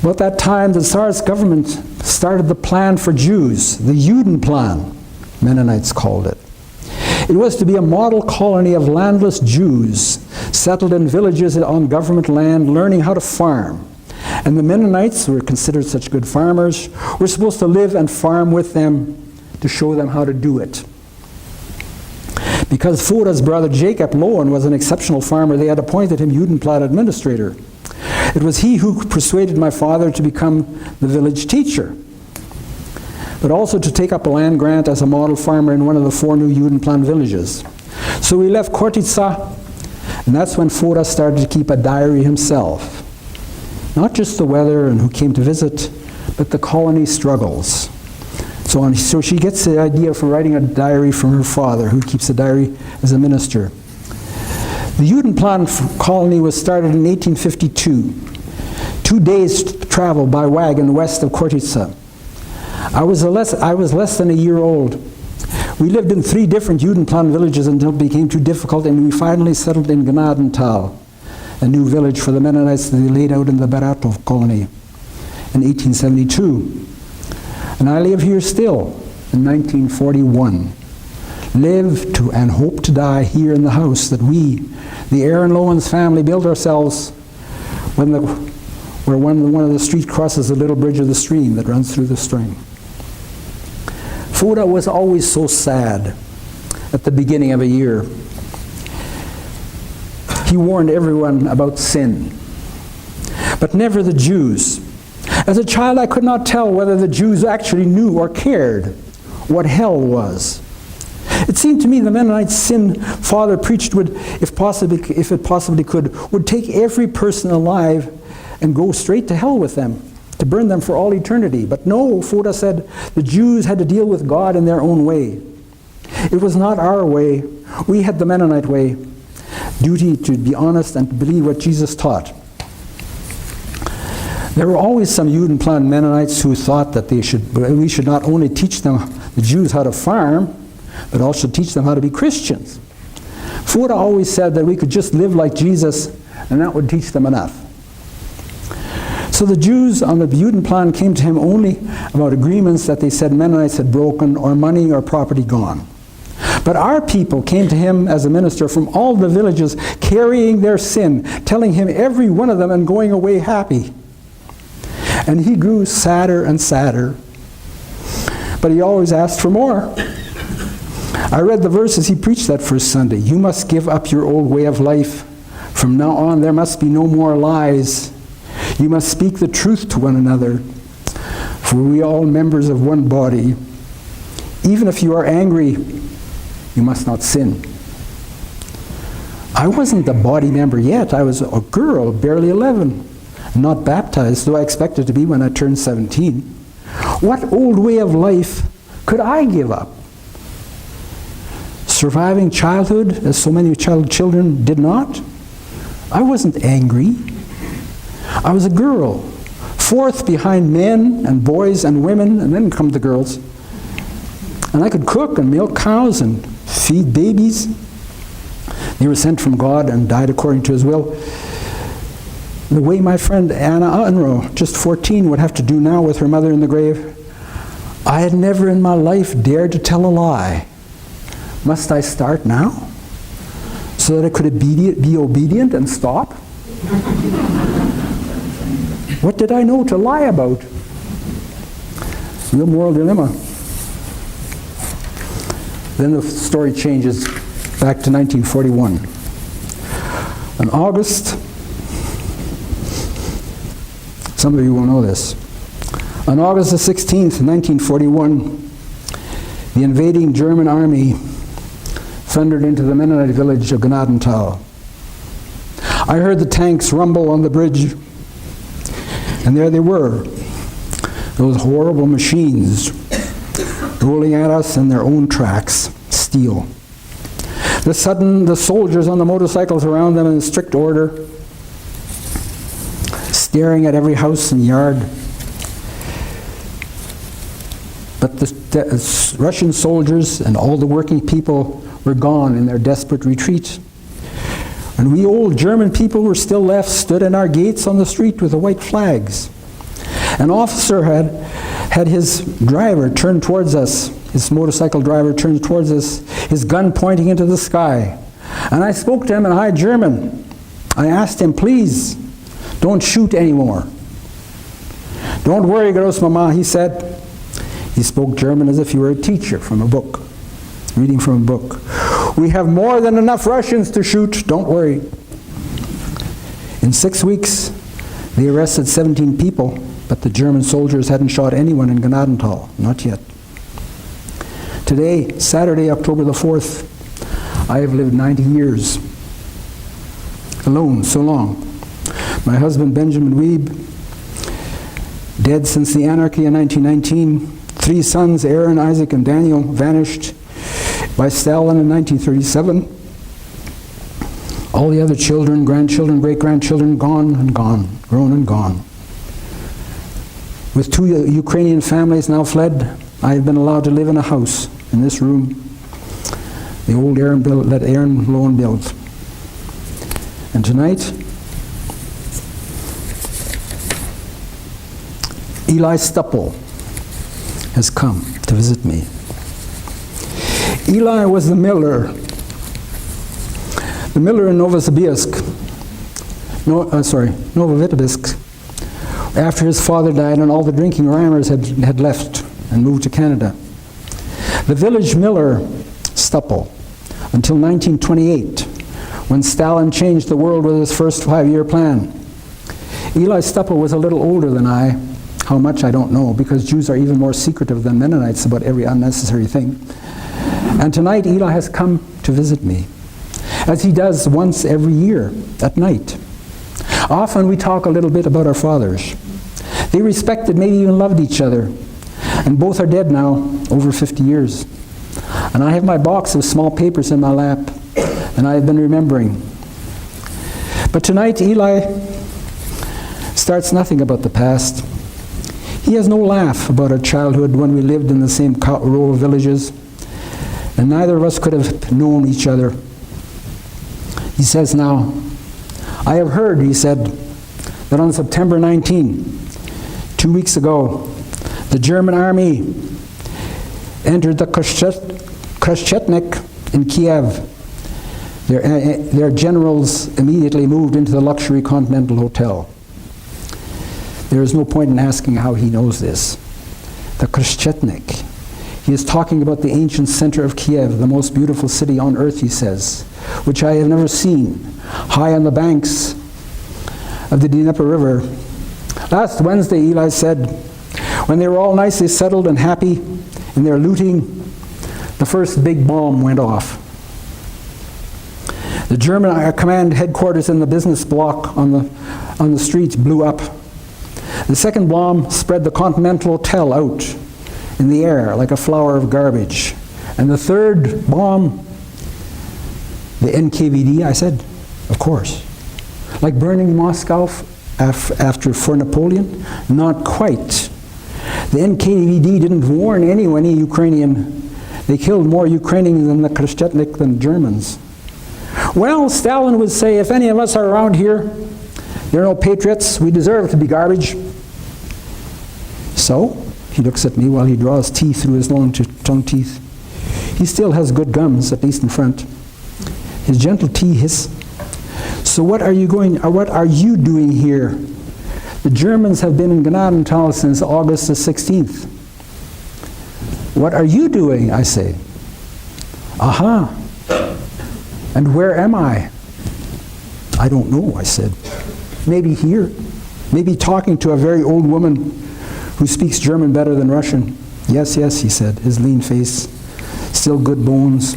About that time, the Tsar's government started the plan for Jews, the Judenplan, Mennonites called it. It was to be a model colony of landless Jews, settled in villages on government land, learning how to farm. And the Mennonites, who were considered such good farmers, were supposed to live and farm with them to show them how to do it. Because Fuda's brother Jacob Lowen was an exceptional farmer, they had appointed him Judenplan administrator. It was he who persuaded my father to become the village teacher, but also to take up a land grant as a model farmer in one of the 4 new Judenplan villages. So we left Khortytsa, and that's when Fuda started to keep a diary himself. Not just the weather and who came to visit, but the colony struggles. So she gets the idea for writing a diary from her father, who keeps a diary as a minister. The Judenplan colony was started in 1852, 2 days travel by wagon west of Khortytsa. I was less than a year old. We lived in 3 different Judenplan villages until it became too difficult, and we finally settled in Gnadental, a new village for the Mennonites that they laid out in the Baratov colony in 1872. And I live here still in 1941. Live to and hope to die here in the house that we, the Aaron Lowen's family, built ourselves where one of the street crosses the little bridge of the stream that runs through the stream. Fuda was always so sad at the beginning of a year. He warned everyone about sin, but never the Jews. As a child, I could not tell whether the Jews actually knew or cared what hell was. It seemed to me the Mennonite sin Father preached would, if it possibly could, would take every person alive and go straight to hell with them, to burn them for all eternity. But no, Fuda said, the Jews had to deal with God in their own way. It was not our way. We had the Mennonite way. Duty to be honest and to believe what Jesus taught. There were always some Judenplan Mennonites who thought that we should not only teach them, the Jews, how to farm, but also teach them how to be Christians. Fuda always said that we could just live like Jesus, and that would teach them enough. So the Jews on the Judenplan came to him only about agreements that they said Mennonites had broken, or money or property gone. But our people came to him as a minister from all the villages, carrying their sin, telling him every one of them, and going away happy. And he grew sadder and sadder, but he always asked for more. I read the verses he preached that first Sunday. You must give up your old way of life. From now on, there must be no more lies. You must speak the truth to one another, for we are all members of one body. Even if you are angry, you must not sin. I wasn't a body member yet. I was a girl, barely 11. not baptized, though I expected to be when I turned 17. What old way of life could I give up? Surviving childhood, as so many children did not? I wasn't angry. I was a girl, fourth behind men and boys and women, and then come the girls. And I could cook and milk cows and feed babies. They were sent from God and died according to His will. The way my friend Anna Unruh, just 14, would have to do now with her mother in the grave. I had never in my life dared to tell a lie. Must I start now? So that I could be obedient and stop? What did I know to lie about? Real moral dilemma. Then the story changes back to 1941. In August, some of you will know this. On August the 16th, 1941, the invading German army thundered into the Mennonite village of Gnadenthal. I heard the tanks rumble on the bridge, and there they were, those horrible machines rolling at us in their own tracks, steel. The soldiers on the motorcycles around them in strict order, staring at every house and yard. But the Russian soldiers and all the working people were gone in their desperate retreat. And we old German people were still left, stood in our gates on the street with the white flags. An officer had his driver turned towards us, his motorcycle driver turned towards us, his gun pointing into the sky. And I spoke to him in high German. I asked him, please, don't shoot anymore. Don't worry, Großmama, he said. He spoke German as if he were a teacher from a book, reading from a book. We have more than enough Russians to shoot, don't worry. In 6 weeks, they arrested 17 people, but the German soldiers hadn't shot anyone in Gnadenthal, not yet. Today, Saturday, October the 4th, I have lived 90 years. Alone, so long. My husband, Benjamin Wiebe, dead since the anarchy in 1919. 3 sons, Aaron, Isaac, and Daniel, vanished by Stalin in 1937. All the other children, grandchildren, great-grandchildren, gone and gone, grown and gone. With 2 Ukrainian families now fled, I have been allowed to live in a house, in this room, the old Aaron Lowen built. And tonight, Eli Stupple has come to visit me. Eli was the miller in Novosibirsk, Novosibirsk, after his father died and all the drinking rhymers had left and moved to Canada. The village miller, Stupple, until 1928, when Stalin changed the world with his first 5-year plan. Eli Stupple was a little older than I. How much, I don't know, because Jews are even more secretive than Mennonites about every unnecessary thing. And tonight, Eli has come to visit me, as he does once every year, at night. Often we talk a little bit about our fathers. They respected, maybe even loved each other. And both are dead now, over 50 years. And I have my box of small papers in my lap, and I have been remembering. But tonight, Eli starts nothing about the past. He has no laugh about our childhood when we lived in the same row of villages, and neither of us could have known each other. He says now, I have heard, he said, that on September 19, 2 weeks ago, the German army entered the Krashetnik in Kiev. Their generals immediately moved into the luxury Continental Hotel. There is no point in asking how he knows this. The Krashetnik. He is talking about the ancient center of Kiev, the most beautiful city on earth, he says, which I have never seen, high on the banks of the Dnieper River. Last Wednesday, Eli said, when they were all nicely settled and happy in their looting, the first big bomb went off. The German command headquarters in the business block on the on the streets blew up. The second bomb spread the Continental Hotel out in the air like a flower of garbage. And the third bomb, the NKVD, I said, of course. Like burning Moscow after for Napoleon? Not quite. The NKVD didn't warn any Ukrainian. They killed more Ukrainians than the Krashetnik than Germans. Well, Stalin would say, if any of us are around here, they're no patriots, we deserve to be garbage. So, he looks at me while he draws teeth through his long tongue teeth. He still has good gums, at least in front. His gentle tea hiss. So what are you doing here? The Germans have been in Gnadental since August the 16th. What are you doing, I say. Aha. And where am I? I don't know, I said. Maybe here. Maybe talking to a very old woman who speaks German better than Russian. Yes, yes, he said, his lean face, still good bones,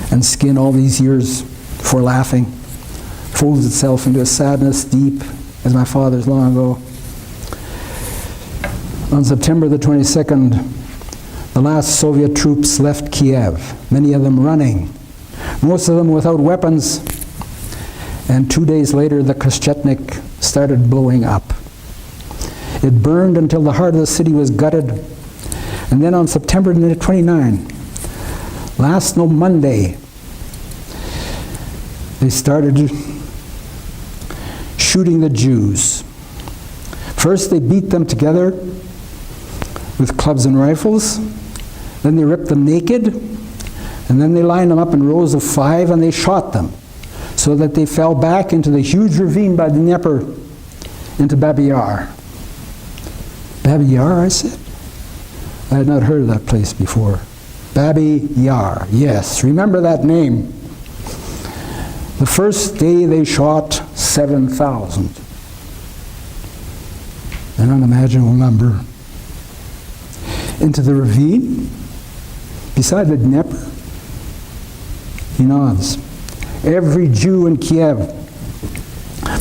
and skin all these years for laughing, folds itself into a sadness deep as my father's long ago. On September the 22nd, the last Soviet troops left Kiev, many of them running, most of them without weapons, and 2 days later the Krashetnik started blowing up. It burned until the heart of the city was gutted, and then on September 29, last Monday, they started shooting the Jews. First they beat them together with clubs and rifles, then they ripped them naked, and then they lined them up in rows of 5 and they shot them so that they fell back into the huge ravine by the Dnieper into Babi Yar. Babi Yar, I said? I had not heard of that place before. Babi Yar, yes, remember that name. The first day they shot 7,000. An unimaginable number. Into the ravine, beside the Dnieper. He nods. Every Jew in Kiev.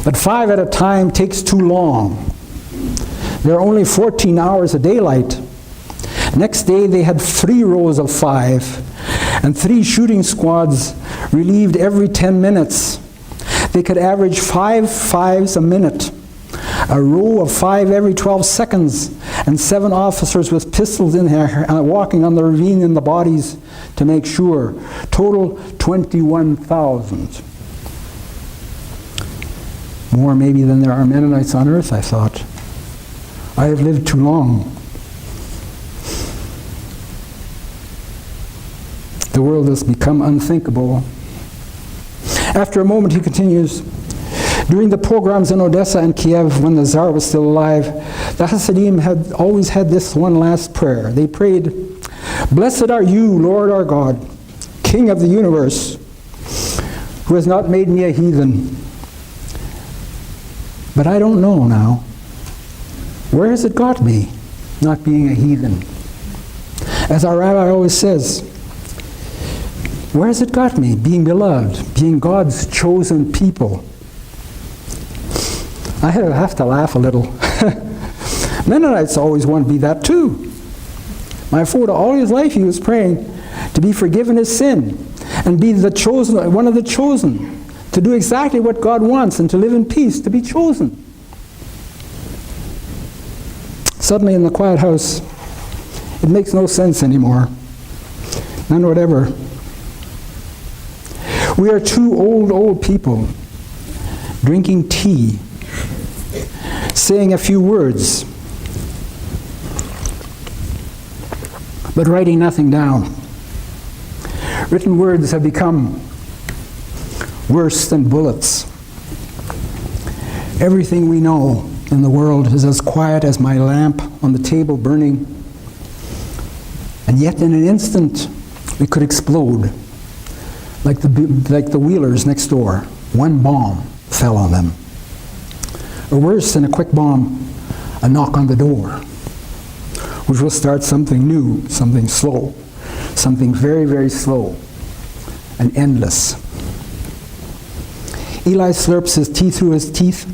But 5 at a time takes too long. There are only 14 hours of daylight. Next day they had 3 rows of 5 and 3 shooting squads relieved every 10 minutes. They could average 5 5s a minute, a row of 5 every 12 seconds, and 7 officers with pistols in there walking on the ravine in the bodies to make sure. Total 21,000. More maybe than there are Mennonites on earth, I thought. I have lived too long. The world has become unthinkable. After a moment, he continues, during the pogroms in Odessa and Kiev, when the Tsar was still alive, the Hasidim had always had this one last prayer. They prayed, "Blessed are you, Lord our God, King of the universe, who has not made me a heathen." But I don't know now. Where has it got me, not being a heathen? As our rabbi always says, where has it got me, being beloved, being God's chosen people? I have to laugh a little. Mennonites always want to be that too. My father, all his life he was praying to be forgiven his sin and be the chosen, one of the chosen, to do exactly what God wants and to live in peace, to be chosen. Suddenly in the quiet house, it makes no sense anymore. None whatever. We are 2 old people drinking tea, saying a few words, but writing nothing down. Written words have become worse than bullets. Everything we know in the world is as quiet as my lamp on the table burning, and yet in an instant we could explode, like the Wheelers next door. One bomb fell on them. Or worse than a quick bomb, a knock on the door, which will start something new, something slow, something very, very slow and endless. Eli slurps his tea through his teeth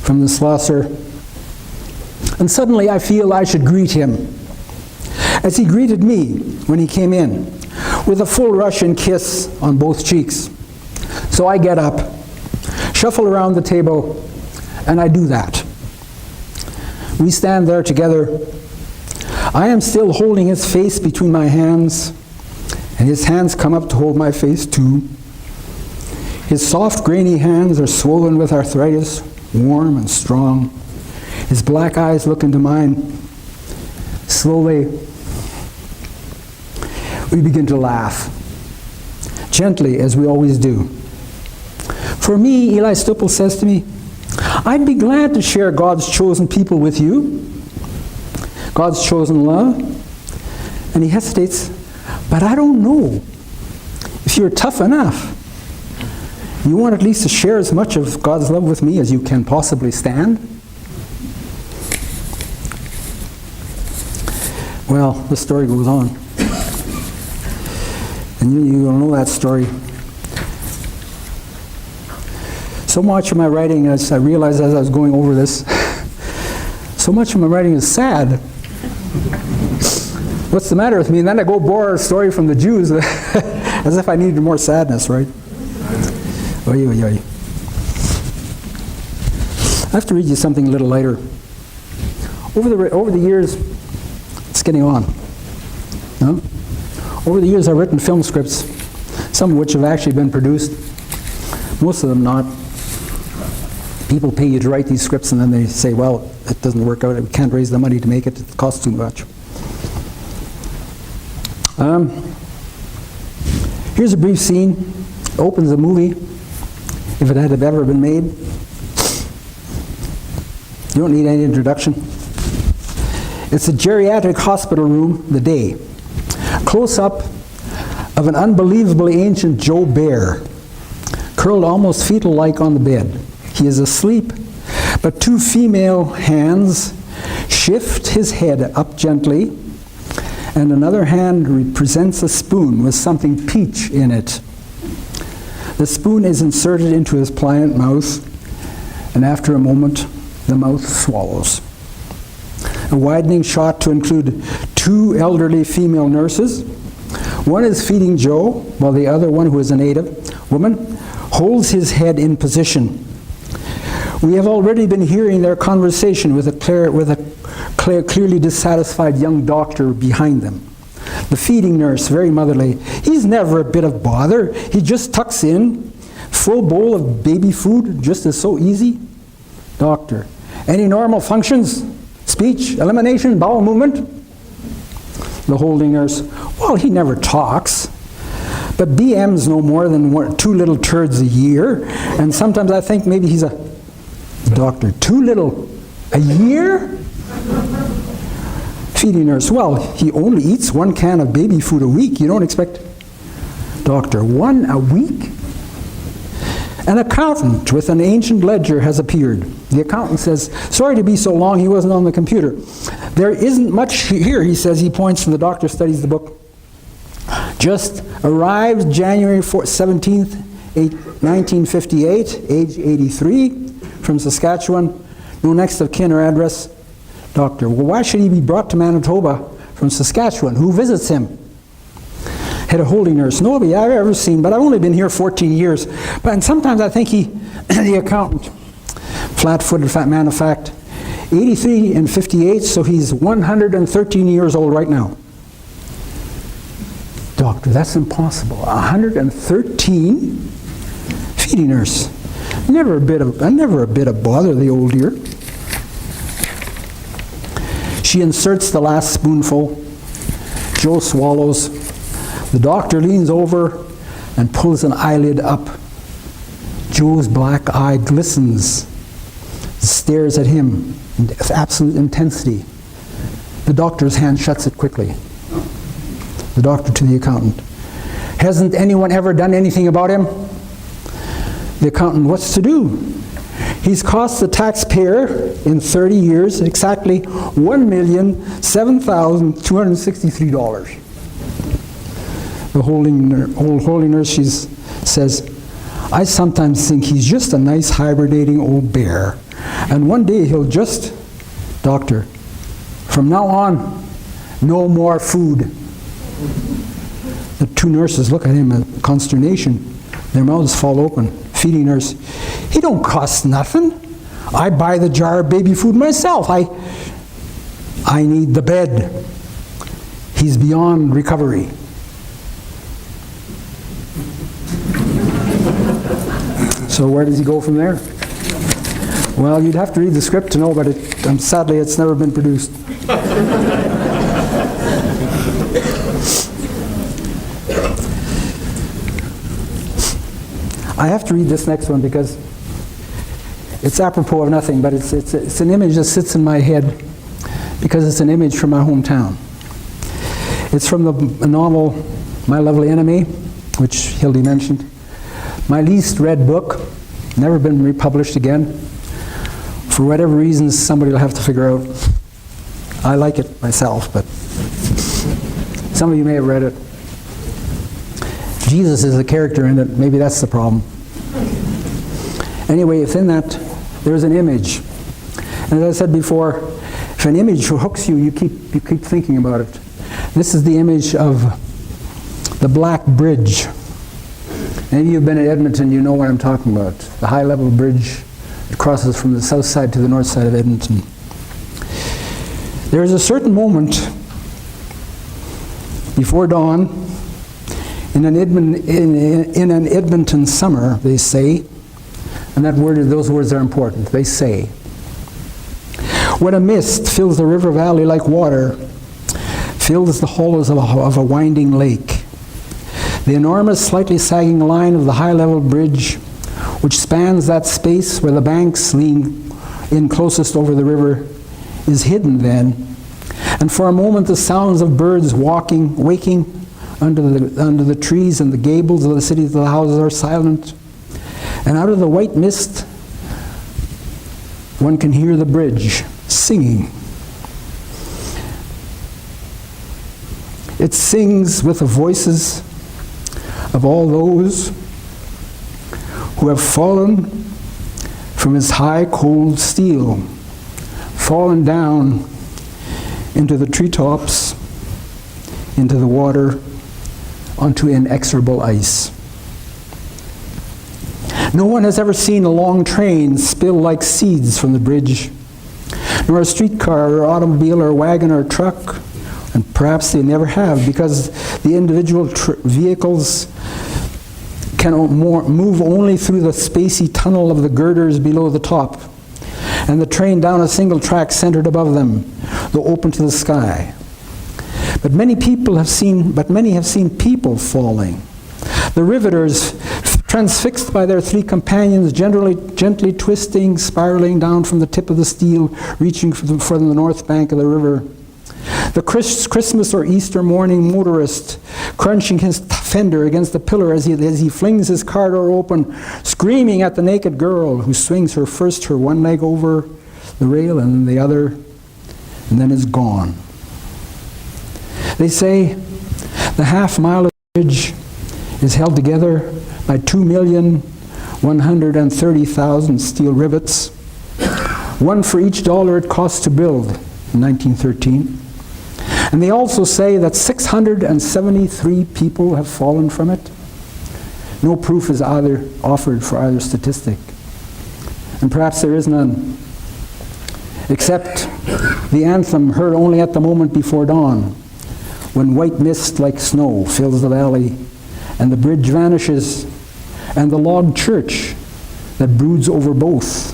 from the saucer, and suddenly I feel I should greet him, as he greeted me when he came in, with a full Russian kiss on both cheeks. So I get up, shuffle around the table, and I do that. We stand there together. I am still holding his face between my hands, and his hands come up to hold my face too. His soft, grainy hands are swollen with arthritis, warm and strong. His black eyes look into mine. Slowly, we begin to laugh, gently, as we always do. For me, Eli Stipple says to me, I'd be glad to share God's chosen people with you, God's chosen love. And he hesitates, but I don't know if you're tough enough. You want at least to share as much of God's love with me as you can possibly stand? Well, the story goes on. And you know that story. So much of my writing, as I realized as I was going over this, so much of my writing is sad. What's the matter with me? And then I go bore a story from the Jews as if I needed more sadness, right? Oy, oy, oy. I have to read you something a little lighter. Over the years, it's getting on. No? Over the years, I've written film scripts, some of which have actually been produced, most of them not. People pay you to write these scripts, and then they say, well, it doesn't work out, we can't raise the money to make it, it costs too much. Here's a brief scene. It opens a movie, if it had ever been made. You don't need any introduction. It's a geriatric hospital room, the day. Close-up of an unbelievably ancient Joe Bear, curled almost fetal-like on the bed. He is asleep, but two female hands shift his head up gently, and another hand represents a spoon with something peach in it. The spoon is inserted into his pliant mouth, and after a moment, the mouth swallows. A widening shot to include two elderly female nurses. One is feeding Joe, while the other one, who is a native woman, holds his head in position. We have already been hearing their conversation with a clearly dissatisfied young doctor behind them. The feeding nurse, very motherly, he's never a bit of bother. He just tucks in, full bowl of baby food, just as so easy. Doctor, any normal functions? Speech, elimination, bowel movement? The holding nurse, well, he never talks, but BM's no more than 2 little turds a year, and sometimes I think maybe he's a doctor. 2 little a year? Feeding nurse, well, he only eats 1 can of baby food a week. You don't expect... Doctor, 1 a week? An accountant with an ancient ledger has appeared. The accountant says, sorry to be so long, he wasn't on the computer. There isn't much here, he says. He points, and the doctor studies the book. Just arrived January 17th, 1958, age 83, from Saskatchewan. No next of kin or address. Doctor, well, why should he be brought to Manitoba from Saskatchewan? Who visits him? Head of holding nurse, nobody I've ever seen, but I've only been here 14 years. And sometimes I think the accountant, flat-footed fat man of fact, 83 and 58, so he's 113 years old right now. Doctor, that's impossible. 113? Feeding nurse, never a bit of bother, the old dear. She inserts the last spoonful. Joe swallows. The doctor leans over and pulls an eyelid up. Joe's black eye glistens, stares at him with absolute intensity. The doctor's hand shuts it quickly. The doctor to the accountant. Hasn't anyone ever done anything about him? The accountant, what's to do? He's cost the taxpayer in 30 years exactly $1,007,263. The holding nurse says, I sometimes think he's just a nice hibernating old bear. And one day he'll just, doctor, from now on, no more food. The two nurses look at him in consternation. Their mouths fall open. Feeding nurse, he don't cost nothing. I buy the jar of baby food myself. I need the bed. He's beyond recovery. So where does he go from there? Well, you'd have to read the script to know, but sadly it's never been produced. I have to read this next one because it's apropos of nothing, but it's an image that sits in my head because it's an image from my hometown. It's from the novel My Lovely Enemy, which Hildy mentioned. My least read book, never been republished again. For whatever reasons, somebody will have to figure out. I like it myself, but some of you may have read it. Jesus is a character in it. Maybe that's the problem. Anyway, within that, there's an image. And as I said before, if an image hooks you, you keep thinking about it. This is the image of the Black Bridge. Maybe you've been in Edmonton, you know what I'm talking about. The high-level bridge that crosses from the south side to the north side of Edmonton. There is a certain moment before dawn in an Edmonton summer, they say, and those words are important, they say, when a mist fills the river valley like water, fills the hollows of a winding lake, the enormous, slightly sagging line of the high-level bridge, which spans that space where the banks lean in closest over the river, is hidden then, and for a moment the sounds of birds waking under the trees and the gables of the cities of the houses are silent, and out of the white mist one can hear the bridge singing. It sings with the voices of all those who have fallen from its high cold steel, fallen down into the treetops, into the water, onto inexorable ice. No one has ever seen a long train spill like seeds from the bridge, nor a streetcar or automobile or wagon or truck, and perhaps they never have, because the individual vehicles can move only through the spacey tunnel of the girders below the top, and the train down a single track centered above them, though open to the sky. But many have seen people falling. The riveters, transfixed by their three companions, gently twisting, spiraling down from the tip of the steel, reaching for the north bank of the river. The Christmas or Easter morning motorist, crunching his fender against the pillar as he flings his car door open, screaming at the naked girl who swings her one leg over the rail and then the other, and then is gone. They say the half mile of the bridge is held together by 2,130,000 steel rivets, one for each dollar it cost to build in 1913. And they also say that 673 people have fallen from it. No proof is offered for either statistic. And perhaps there is none, except the anthem heard only at the moment before dawn, when white mist like snow fills the valley, and the bridge vanishes, and the log church that broods over both,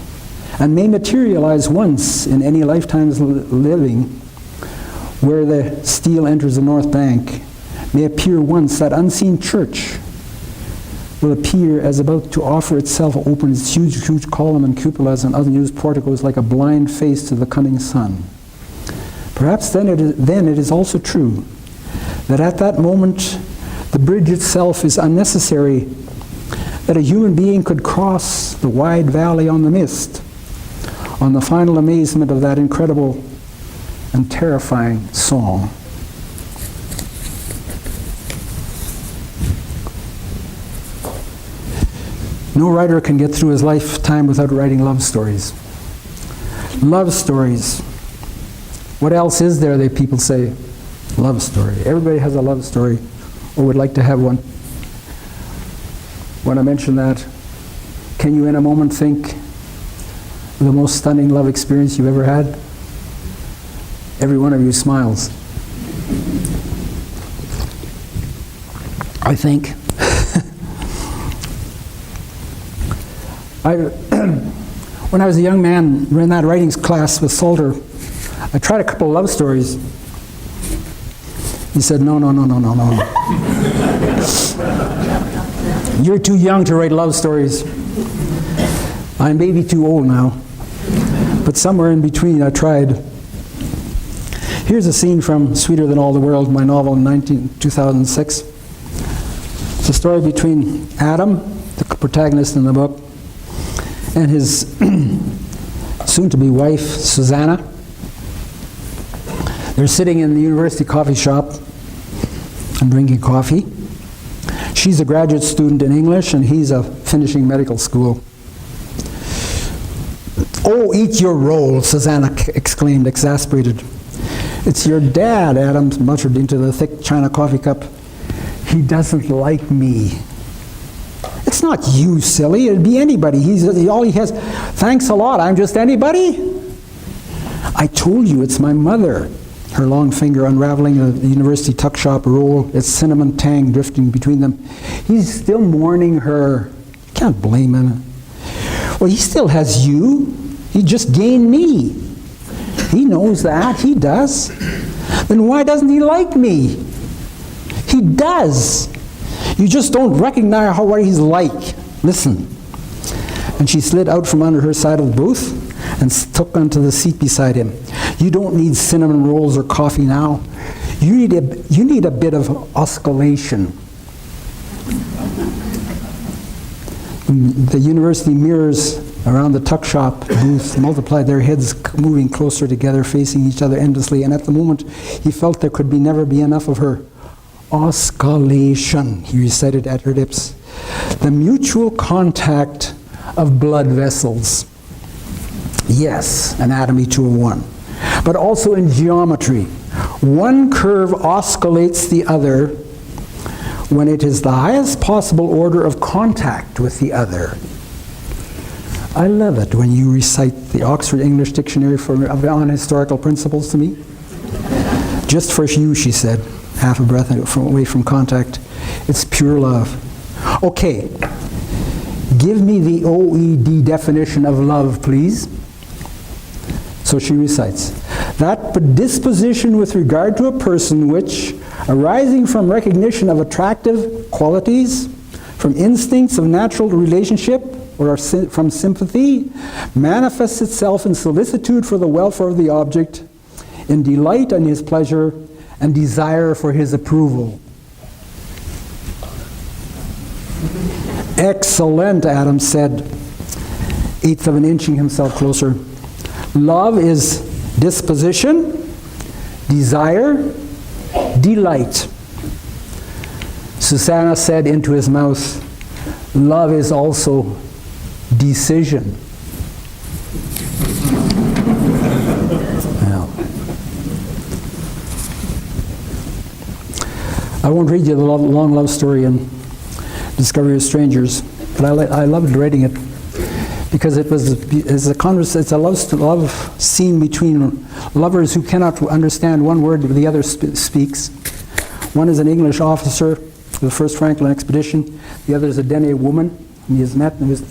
and may materialize once in any lifetime's living, where the steel enters the north bank, may appear once, that unseen church will appear as about to offer itself open, its huge column and cupolas and unused porticos like a blind face to the coming sun. Perhaps then it is also true that at that moment the bridge itself is unnecessary, that a human being could cross the wide valley on the mist, on the final amazement of that incredible and terrifying song. No writer can get through his lifetime without writing love stories. Love stories. What else is there, people say? Love story. Everybody has a love story, or would like to have one. When I mention that, can you in a moment think of the most stunning love experience you've ever had? Every one of you smiles. I think. When I was a young man, in that writing class with Salter, I tried a couple of love stories. He said, no. You're too young to write love stories. I'm maybe too old now. But somewhere in between, I tried. Here's a scene from Sweeter Than All the World, my novel in 2006. It's a story between Adam, the protagonist in the book, and his soon-to-be wife, Susanna. They're sitting in the university coffee shop and drinking coffee. She's a graduate student in English, and he's finishing medical school. "Oh, eat your roll," Susanna exclaimed, exasperated. "It's your dad," Adam muttered into the thick china coffee cup. "He doesn't like me." "It's not you, silly. It'd be anybody. All he has. Thanks a lot. I'm just anybody." "I told you it's my mother." Her long finger unraveling the university tuck shop roll, its cinnamon tang drifting between them. "He's still mourning her. Can't blame him." "Well, he still has you. He just gained me." "He knows that. He does." "Then why doesn't he like me?" "He does. You just don't recognize what he's like. Listen." And she slid out from under her side of the booth and took onto the seat beside him. "You don't need cinnamon rolls or coffee now. You need a bit of oscillation." The university mirrors around the tuck shop booth multiplied, their heads moving closer together, facing each other endlessly, and at the moment he felt there could never be enough of her. "Oscillation," he recited at her lips. "The mutual contact of blood vessels." Yes, anatomy 201. But also in geometry. One curve oscillates the other when it is the highest possible order of contact with the other. I love it when you recite the Oxford English Dictionary on historical principles to me. "Just for you," she said, half a breath away from contact. "It's pure love." "Okay, give me the OED definition of love, please." So she recites, "That disposition with regard to a person which, arising from recognition of attractive qualities, from instincts of natural relationship, or from sympathy, manifests itself in solicitude for the welfare of the object, in delight in his pleasure, and desire for his approval." "Excellent," Adam said, eighth of an inching himself closer. "Love is disposition, desire, delight." Susanna said into his mouth, "Love is also decision." Well, I won't read you the long love story in Discovery of Strangers, but I loved writing it because it's a love scene between lovers who cannot understand one word the other speaks. One is an English officer of the first Franklin expedition. The other is a Dene woman whom he has met in his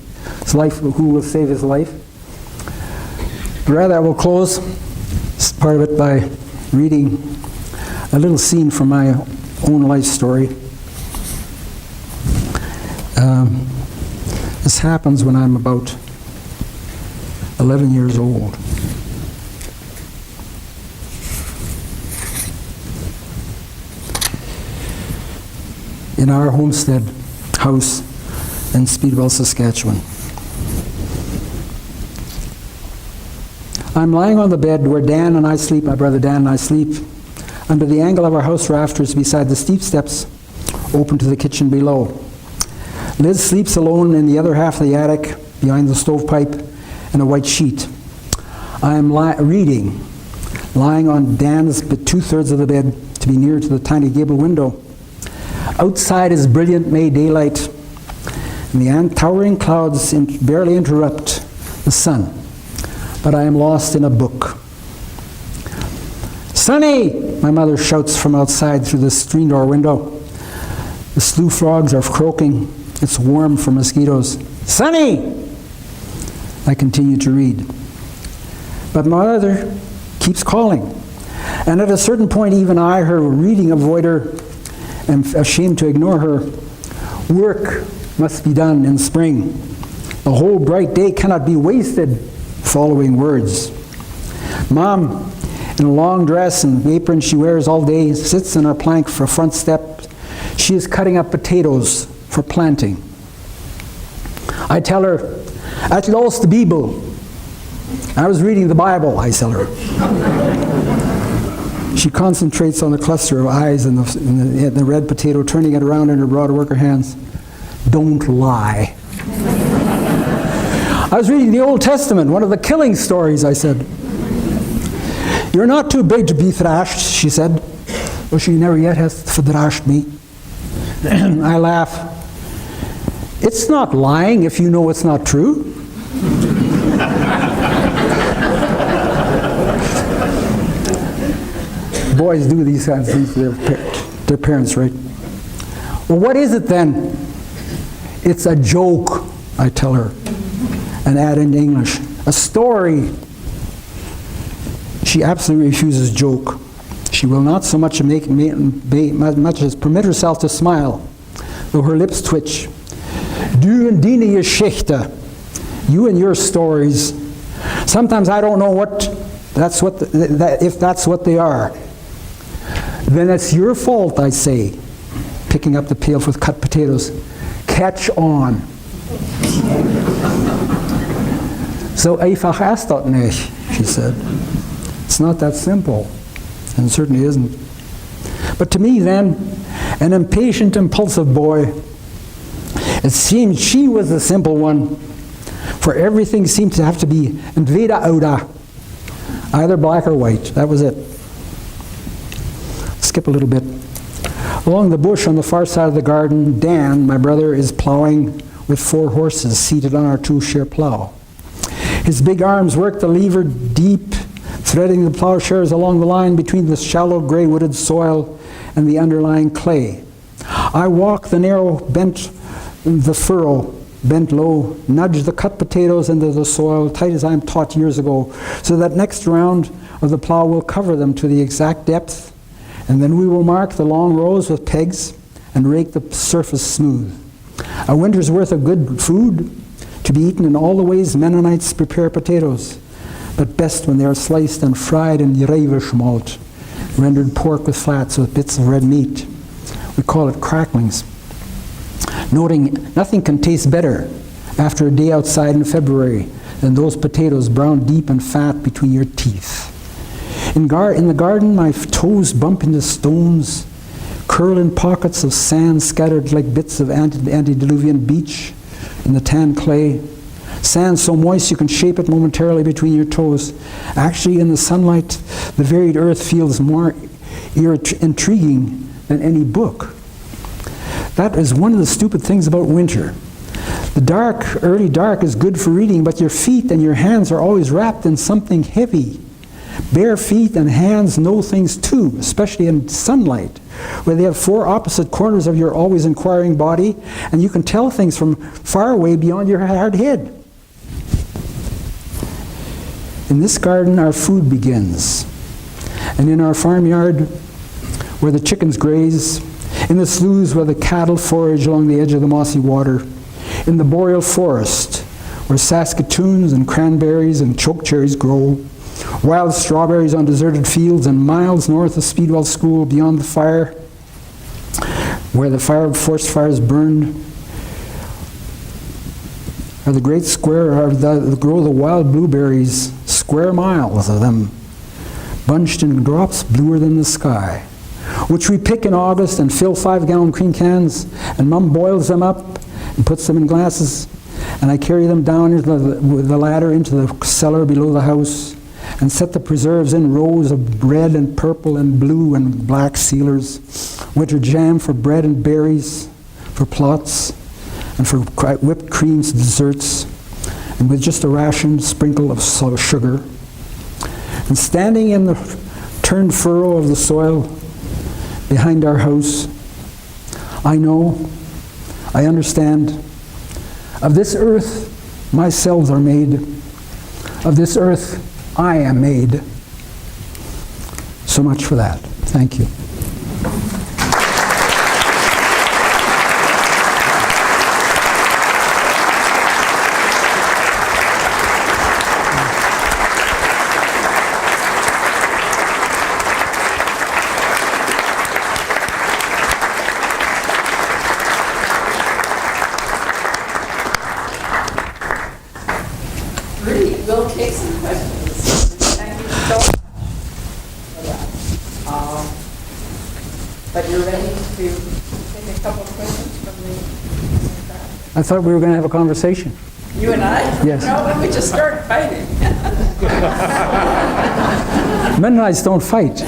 life, who will save his life. But rather, I will close part of it by reading a little scene from my own life story. This happens when I'm about 11 years old. In our homestead house in Speedwell, Saskatchewan. I'm lying on the bed where Dan and I sleep, my brother Dan and I sleep, under the angle of our house rafters beside the steep steps open to the kitchen below. Liz sleeps alone in the other half of the attic, behind the stovepipe, in a white sheet. I am reading, lying on Dan's two-thirds of the bed, to be near to the tiny gable window. Outside is brilliant May daylight, and the towering clouds barely interrupt the sun. But I am lost in a book. "Sonny!" my mother shouts from outside through the screen door window. The slough frogs are croaking. It's warm for mosquitoes. "Sonny!" I continue to read. But my mother keeps calling. And at a certain point, even I, her reading avoider, am ashamed to ignore her. Work must be done in spring. The whole bright day cannot be wasted following words. Mom, in a long dress and apron she wears all day, sits on her plank for a front step. She is cutting up potatoes for planting. I tell her, "At los the Bible." I was reading the Bible, I tell her. She concentrates on the cluster of eyes in the red potato, turning it around in her broad worker hands. "Don't lie." I was reading the Old Testament, one of the killing stories, I said. "You're not too big to be thrashed," she said. "Well, she never yet has thrashed me." I laugh. "It's not lying if you know it's not true." Boys do these kinds of things to their parents, right? "Well, what is it then?" "It's a joke," I tell her, and add in English, "a story." She absolutely refuses joke. She will not so much as permit herself to smile, though her lips twitch. "Du and dine Geschichte," you and your stories. Sometimes I don't know if that's what they are. "Then it's your fault," I say, picking up the pail with cut potatoes. "Catch on." "So einfach ist das nicht," she said. It's not that simple, and it certainly isn't. But to me then, an impatient, impulsive boy, it seemed she was the simple one, for everything seemed to have to be entweder oder, either black or white. That was it. Skip a little bit. Along the bush on the far side of the garden, Dan, my brother, is plowing with 4 horses seated on our 2-share plow. His big arms work the lever deep, threading the plowshares along the line between the shallow gray wooded soil and the underlying clay. I walk the narrow the furrow, bent low, nudge the cut potatoes into the soil, tight as I'm taught years ago, so that next round of the plow will cover them to the exact depth, and then we will mark the long rows with pegs and rake the surface smooth. A winter's worth of good food to be eaten in all the ways Mennonites prepare potatoes, but best when they are sliced and fried in Reiverschmalt, rendered pork with flats with bits of red meat. We call it cracklings. Noting nothing can taste better after a day outside in February than those potatoes browned deep and fat between your teeth. In the garden, my toes bump into stones, curl in pockets of sand scattered like bits of antediluvian beach in the tan clay. Sand so moist you can shape it momentarily between your toes. Actually, in the sunlight, the varied earth feels more intriguing than any book. That is one of the stupid things about winter. The early dark is good for reading, but your feet and your hands are always wrapped in something heavy. Bare feet and hands know things too, especially in sunlight, where they have 4 opposite corners of your always inquiring body, and you can tell things from far away beyond your hard head. In this garden, our food begins, and in our farmyard, where the chickens graze, in the sloughs where the cattle forage along the edge of the mossy water, in the boreal forest, where saskatoons and cranberries and chokecherries grow, wild strawberries on deserted fields, and miles north of Speedwell School beyond the fire, where the forest fires burned, are the great grow the wild blueberries, square miles of them, bunched in drops bluer than the sky, which we pick in August and fill 5-gallon cream cans, and Mum boils them up and puts them in glasses, and I carry them down into the ladder into the cellar below the house, and set the preserves in rows of red and purple and blue and black sealers, winter jam for bread and berries, for plots, and for whipped creams and desserts, and with just a ration sprinkle of sugar. And standing in the turned furrow of the soil behind our house, I know, I understand, of this earth my cells are made, of this earth I am made. So much for that. Thank you. Rudy, we'll take some questions. Thank you so much for that. But you're ready to take a couple of questions from the crowd? I thought we were going to have a conversation. You and I? Yes. No, then we just start fighting. Mennonites don't fight.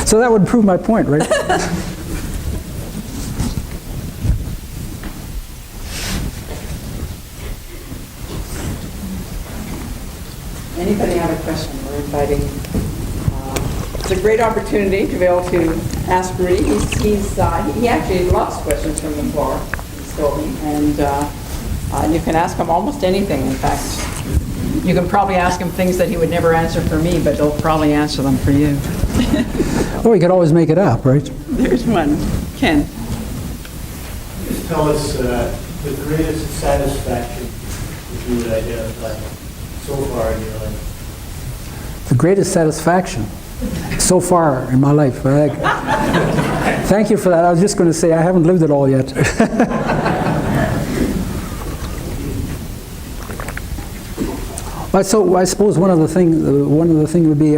So that would prove my point, right? Anybody have a question? We're inviting. It's a great opportunity to be able to ask Rudy. He actually loves questions from the floor. He's told me, and you can ask him almost anything. In fact, you can probably ask him things that he would never answer for me, but he'll probably answer them for you. Oh, you could always make it up, right? There's one. Ken. Just tell us the greatest satisfaction that you would identify so far in your life. The greatest satisfaction so far in my life. Thank you for that. I was just going to say I haven't lived it all yet. So I suppose one of the things would be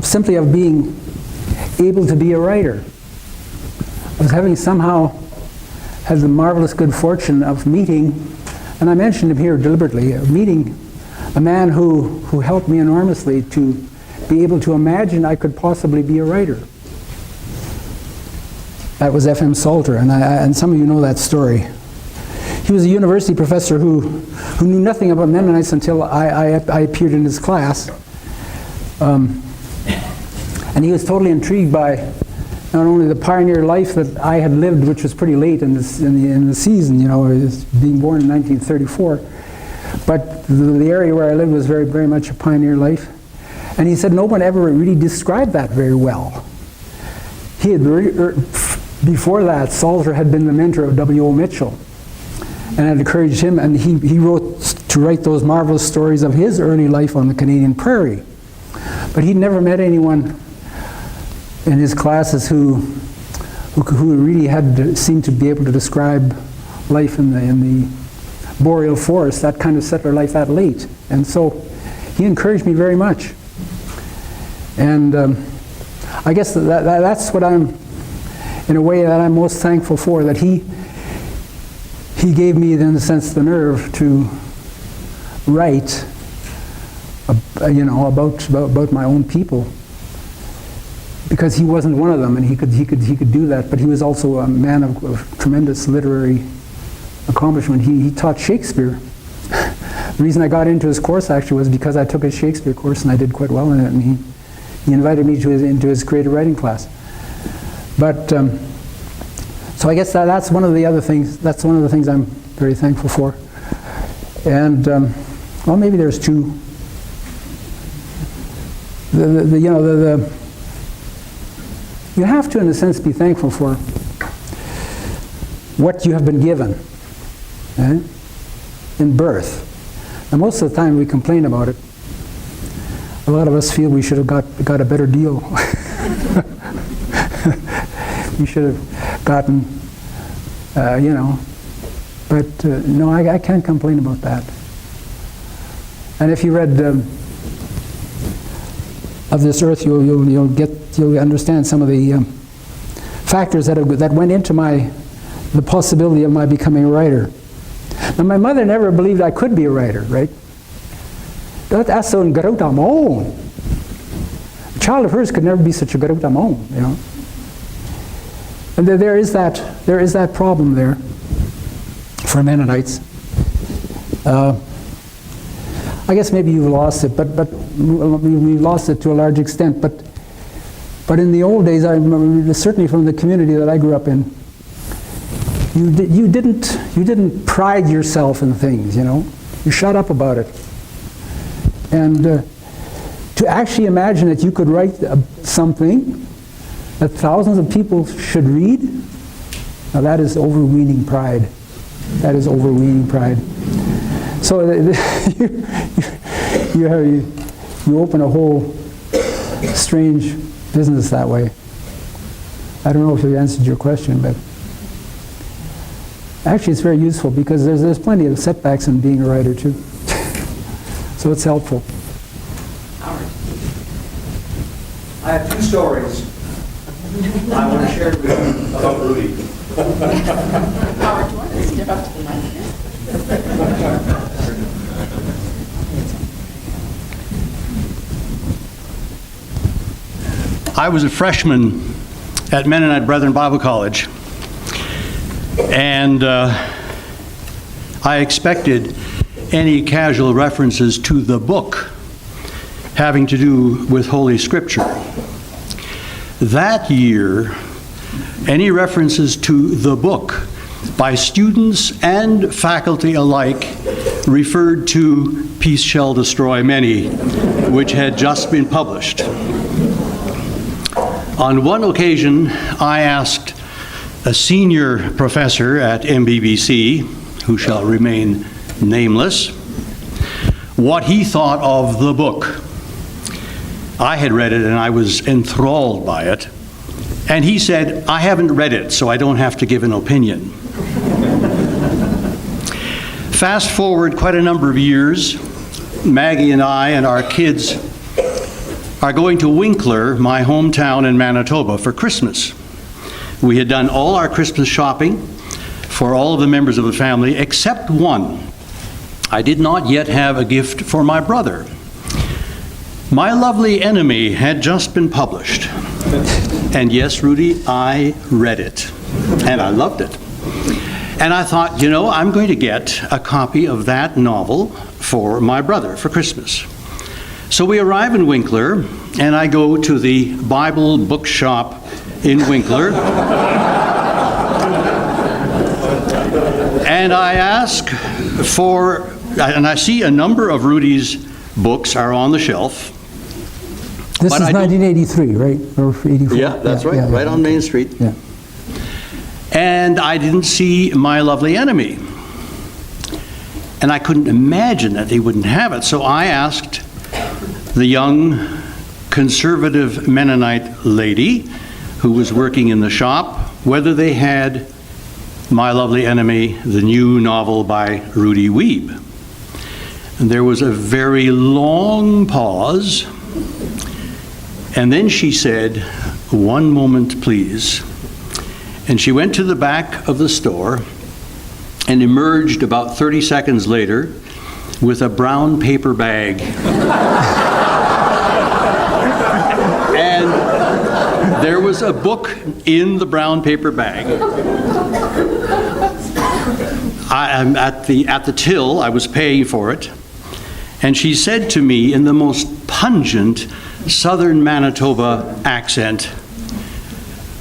simply of being able to be a writer. Of having somehow had the marvelous good fortune of meeting, and I mentioned him here deliberately, meeting a man who helped me enormously to be able to imagine I could possibly be a writer. That was F.M. Salter, and some of you know that story. He was a university professor who knew nothing about Mennonites until I appeared in his class. And he was totally intrigued by not only the pioneer life that I had lived, which was pretty late in the season, you know, being born in 1934, but the area where I lived was very, very much a pioneer life. And he said no one ever really described that very well. He had before that, Salter had been the mentor of W.O. Mitchell, and had encouraged him, and he wrote to write those marvelous stories of his early life on the Canadian prairie. But he'd never met anyone in his classes who really seemed to be able to describe life in the boreal forest, that kind of settler life that late. And so he encouraged me very much. And I guess that's what I'm, in a way, that I'm most thankful for, that he gave me, in a sense, the nerve to write, you know, about my own people, because he wasn't one of them, and he could do that. But he was also a man of tremendous literary accomplishment. He taught Shakespeare. The reason I got into his course actually was because I took his Shakespeare course and I did quite well in it, and he invited me into his creative writing class. But so I guess that's one of the other things. That's one of the things I'm very thankful for. And well, maybe there's two. You have to, in a sense, be thankful for what you have been given in birth. And most of the time we complain about it. A lot of us feel we should have got a better deal. We should have gotten, you know. But no, I can't complain about that. And if you read Of This Earth, you'll understand some of the factors that went into the possibility of my becoming a writer. Now, my mother never believed I could be a writer, right? That's so garut am own. A child of hers could never be such a garut am own, you know. And there is that problem there for Mennonites. I guess maybe you've lost it, but we've lost it to a large extent. But in the old days, I remember, certainly from the community that I grew up in, you didn't pride yourself in things, you know. You shut up about it. And to actually imagine that you could write something that thousands of people should read, now that is overweening pride. That is overweening pride. So you open a whole strange business that way. I don't know if I answered your question, but actually it's very useful because there's plenty of setbacks in being a writer too. So it's helpful. Howard. I have two stories I want to share with you about Rudy. Howard, do you want to step up to the mic? I was a freshman at Mennonite Brethren Bible College, and I expected any casual references to the book having to do with Holy Scripture. That year, any references to the book by students and faculty alike referred to Peace Shall Destroy Many, which had just been published. On one occasion, I asked a senior professor at MBBC, who shall remain nameless, what he thought of the book. I had read it and I was enthralled by it. And he said, I haven't read it, so I don't have to give an opinion. Fast forward quite a number of years, Maggie and I and our kids are going to Winkler, my hometown in Manitoba, for Christmas. We had done all our Christmas shopping for all of the members of the family except one. I did not yet have a gift for my brother. My Lovely Enemy had just been published. And yes, Rudy, I read it. And I loved it. And I thought, you know, I'm going to get a copy of that novel for my brother for Christmas. So we arrive in Winkler, and I go to the Bible bookshop in Winkler. And I ask for, and I see a number of Rudy's books are on the shelf. This is 1983, right? Or 84? Yeah, that's right, right on Main Street. Yeah. And I didn't see My Lovely Enemy. And I couldn't imagine that they wouldn't have it. So I asked the young conservative Mennonite lady who was working in the shop whether they had My Lovely Enemy, the new novel by Rudy Wiebe. And there was a very long pause. And then she said, "One moment, please." And she went to the back of the store and emerged about 30 seconds later with a brown paper bag. And there was a book in the brown paper bag. I'm at the till, I was paying for it, and she said to me in the most pungent Southern Manitoba accent,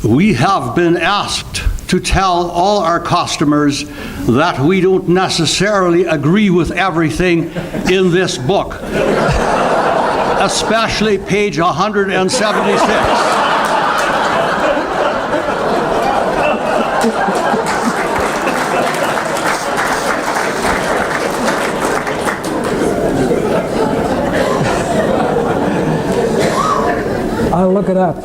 "We have been asked to tell all our customers that we don't necessarily agree with everything in this book, especially page 176. I'll look it up.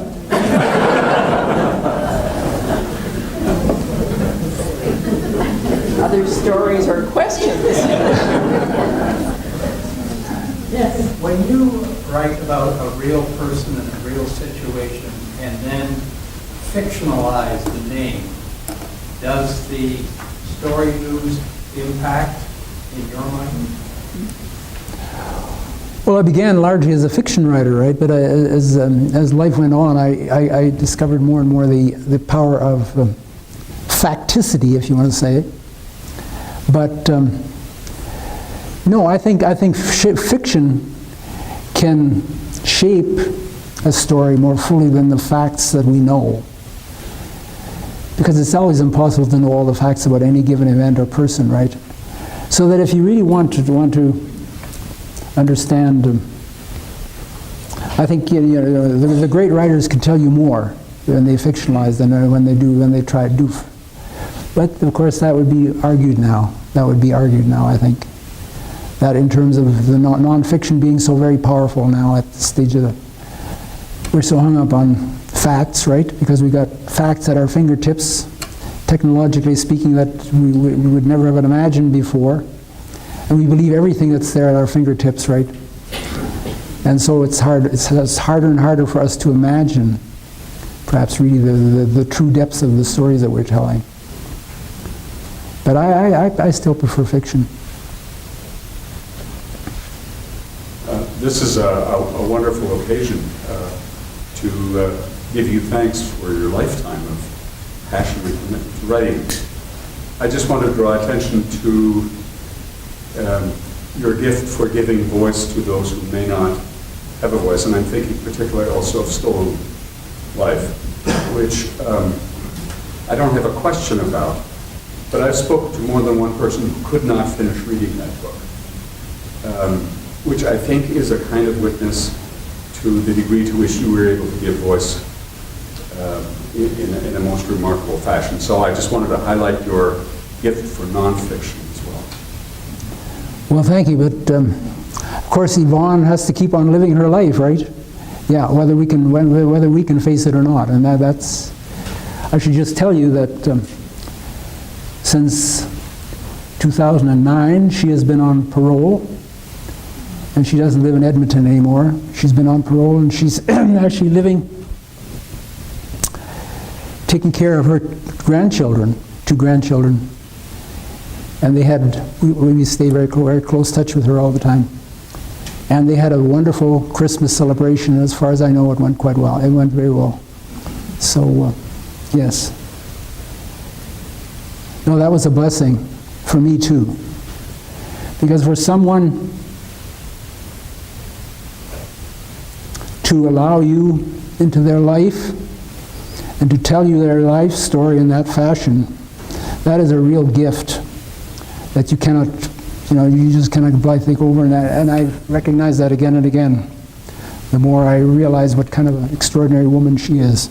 Other stories or questions? Yes. When you write about a real person and a real situation and then fictionalize the name, does the story lose impact in your mind? Well, I began largely as a fiction writer, right? But as life went on, I discovered more and more the power of facticity, if you want to say it. But no, I think fiction can shape a story more fully than the facts that we know. Because it's always impossible to know all the facts about any given event or person, right? So that if you really want to understand, I think the great writers can tell you more when they fictionalize than when they try to do. But of course, that would be argued now. I think, that in terms of the non-fiction being so very powerful now at the stage of we're so hung up on facts, right? Because we got facts at our fingertips, technologically speaking, that we would never have imagined before. And we believe everything that's there at our fingertips, right? And so it's harder and harder for us to imagine, perhaps really the true depths of the stories that we're telling. But I still prefer fiction. This is a wonderful occasion to give you thanks for your lifetime of passionate commitment to writing. I just want to draw attention to your gift for giving voice to those who may not have a voice, and I'm thinking particularly also of Stolen Life, which I don't have a question about, but I've spoken to more than one person who could not finish reading that book, which I think is a kind of witness to the degree to which you were able to give voice in a most remarkable fashion. So I just wanted to highlight your gift for nonfiction as well. Well, thank you, but of course Yvonne has to keep on living her life, right? Yeah, whether we can face it or not, and that's. I should just tell you that since 2009, she has been on parole, and she doesn't live in Edmonton anymore. She's been on parole, and she's actually taking care of her grandchildren, 2 grandchildren. And we stay very close touch with her all the time. And they had a wonderful Christmas celebration. As far as I know, it went quite well. It went very well. So, yes. No, that was a blessing for me too. Because for someone to allow you into their life and to tell you their life story in that fashion, that is a real gift that you cannot, you just cannot think over. And I recognize that again and again. The more I realize what kind of an extraordinary woman she is,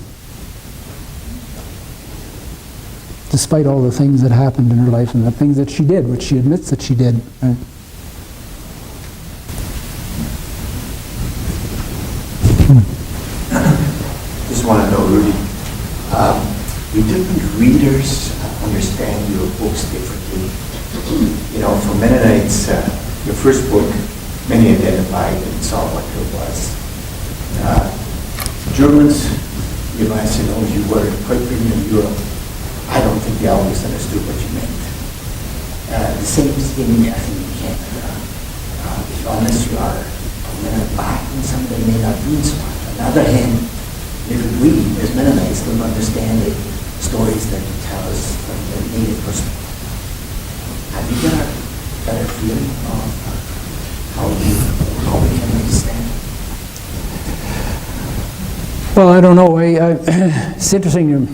despite all the things that happened in her life and the things that she did, which she admits that she did. Right? Just want to know, Rudy, do different readers understand your books differently? For Mennonites, your first book, many identified and saw what it was. Germans, you might say, you were quite big in Europe. I don't think they always understood what you meant. The same thing, I think, in Canada. Unless you are back in somebody may not be so much. On the other hand, if we, as Mennonites, don't understand the stories that you tell us from the native perspective. Have you got a better feeling of how we can understand? Well, I don't know. It's interesting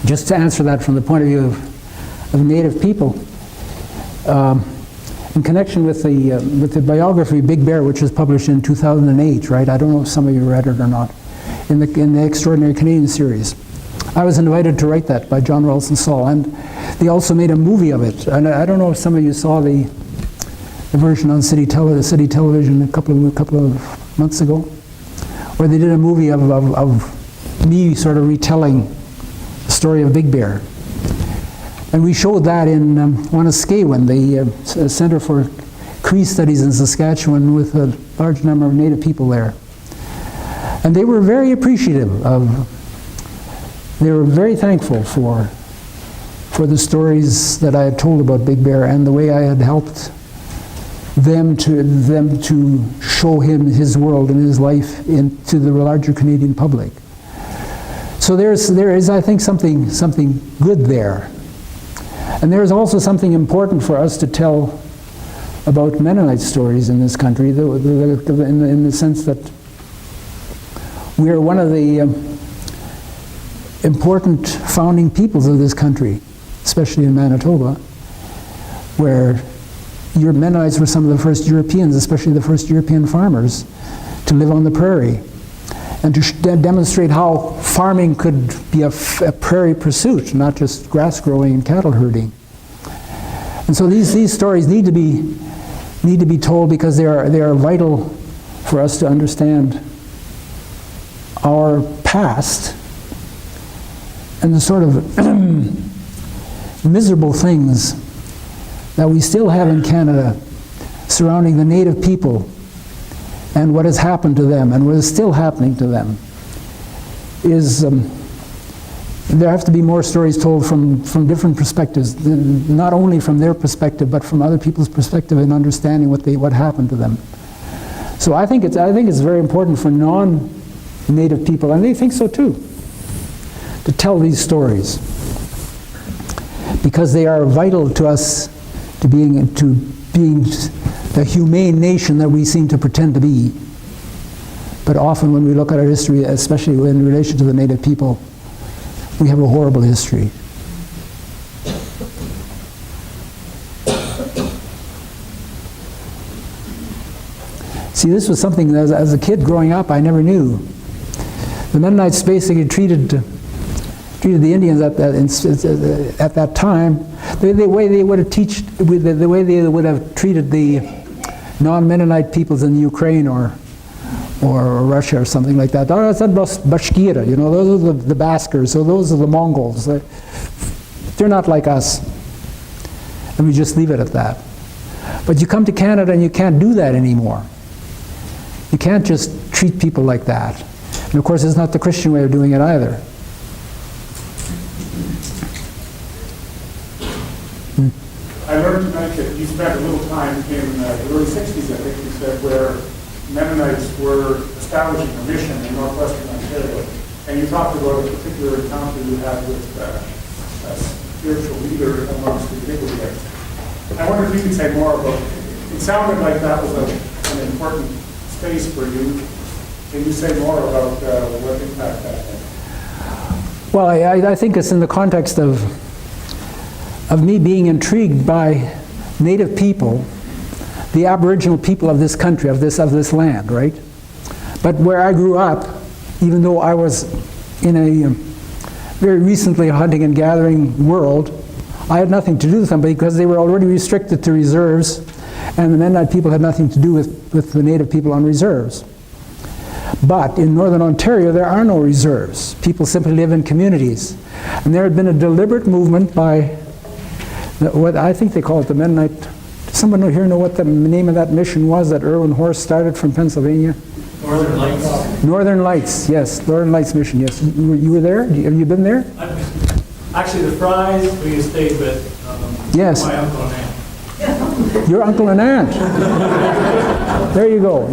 just to answer that from the point of view of native people. In connection with the biography Big Bear, which was published in 2008, right? I don't know if some of you read it or not. In the Extraordinary Canadian series, I was invited to write that by John Ralston Saul, and they also made a movie of it. And I don't know if some of you saw the version on city television a couple of months ago, where they did a movie of me sort of retelling the story of Big Bear. And we showed that in Wanuskewin, the Center for Cree Studies in Saskatchewan, with a large number of Native people there. And they were very appreciative of they were very thankful for the stories that I had told about Big Bear and the way I had helped them to show him his world and his life to the larger Canadian public. So there is, I think, something good there. And there is also something important for us to tell about Mennonite stories in this country, in the sense that we are one of the important founding peoples of this country, especially in Manitoba, where your Mennonites were some of the first Europeans, especially the first European farmers, to live on the prairie, and to demonstrate how farming could be a prairie pursuit, not just grass growing and cattle herding. And so these stories need to be told because they are vital for us to understand our past and the sort of miserable things that we still have in Canada surrounding the Native people and what has happened to them and what is still happening to them. There have to be more stories told from different perspectives, not only from their perspective, but from other people's perspective in understanding what happened to them. So I think it's very important for non-Native people, and they think so too, to tell these stories, because they are vital to us to being the humane nation that we seem to pretend to be. But often when we look at our history, especially in relation to the Native people, we have a horrible history. See, this was something that as a kid growing up I never knew. The Mennonites basically treated the Indians at that time the way they would have treated the non-Mennonite peoples in Ukraine or Russia or something like that. Oh, that's Bashkira, you know, those are the Baskers, so those are the Mongols. They're not like us. And we just leave it at that. But you come to Canada and you can't do that anymore. You can't just treat people like that. And of course, it's not the Christian way of doing it either. I learned tonight that you spent a little time in the early 60s, I think you said, where Mennonites were establishing a mission in northwestern Ontario. And you talked about a particular encounter you had with a spiritual leader amongst the Wiebe. I wonder if you could say more about it. It sounded like that was an important space for you. Can you say more about what impact that had? Well, I think it's in the context of me being intrigued by Native people, the Aboriginal people of this country, of this land, right? But where I grew up, even though I was in a very recently hunting and gathering world, I had nothing to do with them because they were already restricted to reserves, and the Mennonite people had nothing to do with the Native people on reserves. But in Northern Ontario, there are no reserves. People simply live in communities. And there had been a deliberate movement by what I think they call it the Mennonite. Does someone here know what the name of that mission was that Irwin Horst started from Pennsylvania? Northern Lights. Northern Lights, yes. Northern Lights mission, yes. You were there? Have you been there? Actually, the Fries we stayed with Yes. my uncle and aunt. Your uncle and aunt. There you go.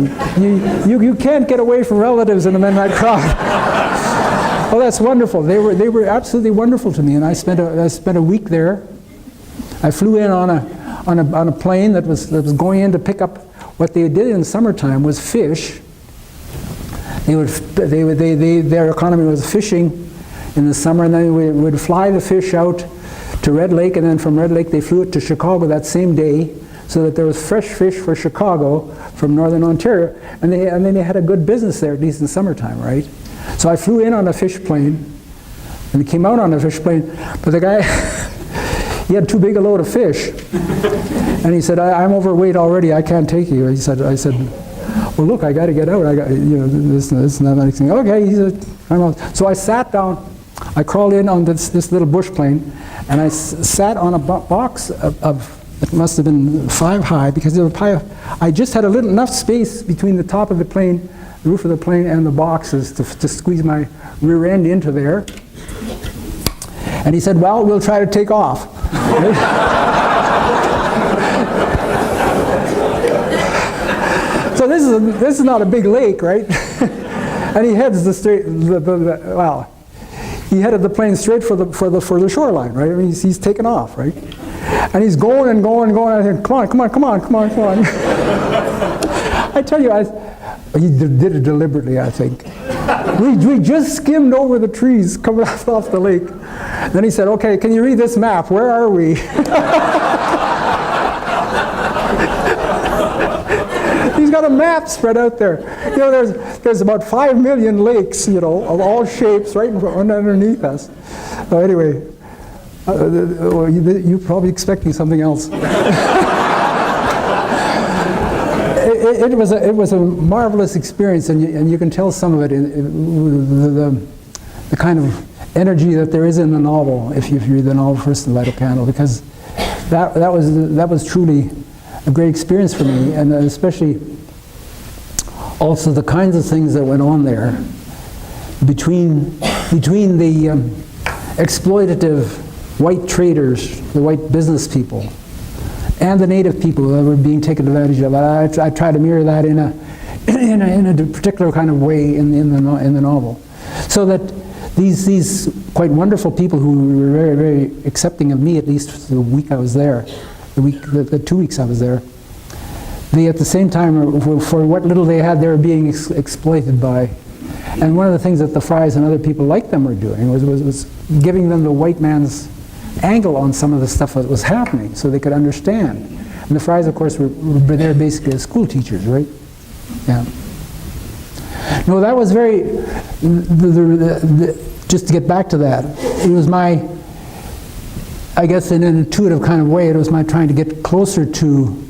You can't get away from relatives in the Mennonite crowd. Well, that's wonderful. They were absolutely wonderful to me, and I spent a week there. I flew in on a plane that was going in to pick up what they did in the summertime was fish. Their economy was fishing in the summer, and then we would fly the fish out to Red Lake, and then from Red Lake they flew it to Chicago that same day, so that there was fresh fish for Chicago from Northern Ontario, and then they had a good business there, at least in summertime, right? So I flew in on a fish plane, and came out on a fish plane, but the guy, he had too big a load of fish, and he said, I'm overweight already, I can't take you. I said, well, look, I got to get out. I got, this and that thing. Okay, he said, I'm out. So I sat down. I crawled in on this little bush plane, and I sat on a box of it must have been 5 high, because there were I just had enough space between the top of the plane, the roof of the plane, and the boxes to squeeze my rear end into there. And he said, well, we'll try to take off. So this is not a big lake, right? And he heads he headed the plane straight for the shoreline, right? I mean, he's taken off, right? And he's going and going and going. I think, come on. I tell you, he did it deliberately, I think. We just skimmed over the trees coming off the lake. Then he said, okay, can you read this map? Where are we? He's got a map spread out there. You know, there's about 5 million lakes, you know, of all shapes right underneath us. So anyway, you're probably expecting something else. It was a marvelous experience, and you can tell some of it in the kind of energy that there is in the novel, if you read the novel first and light a candle, because that was truly a great experience for me, and especially also the kinds of things that went on there between the exploitative white traders, the white business people, and the native people that were being taken advantage of. I try to mirror that in a particular kind of way in the novel, so that these quite wonderful people who were very, very accepting of me, at least the week I was there, the 2 weeks I was there, they at the same time, for what little they had, they were being exploited by. And one of the things that the Fries and other people like them were doing was giving them the white man's angle on some of the stuff that was happening, so they could understand. And the Fries, of course, were there basically as school teachers, right? Yeah. No, that was very, just to get back to that, it was my, I guess in an intuitive kind of way, it was my trying to get closer to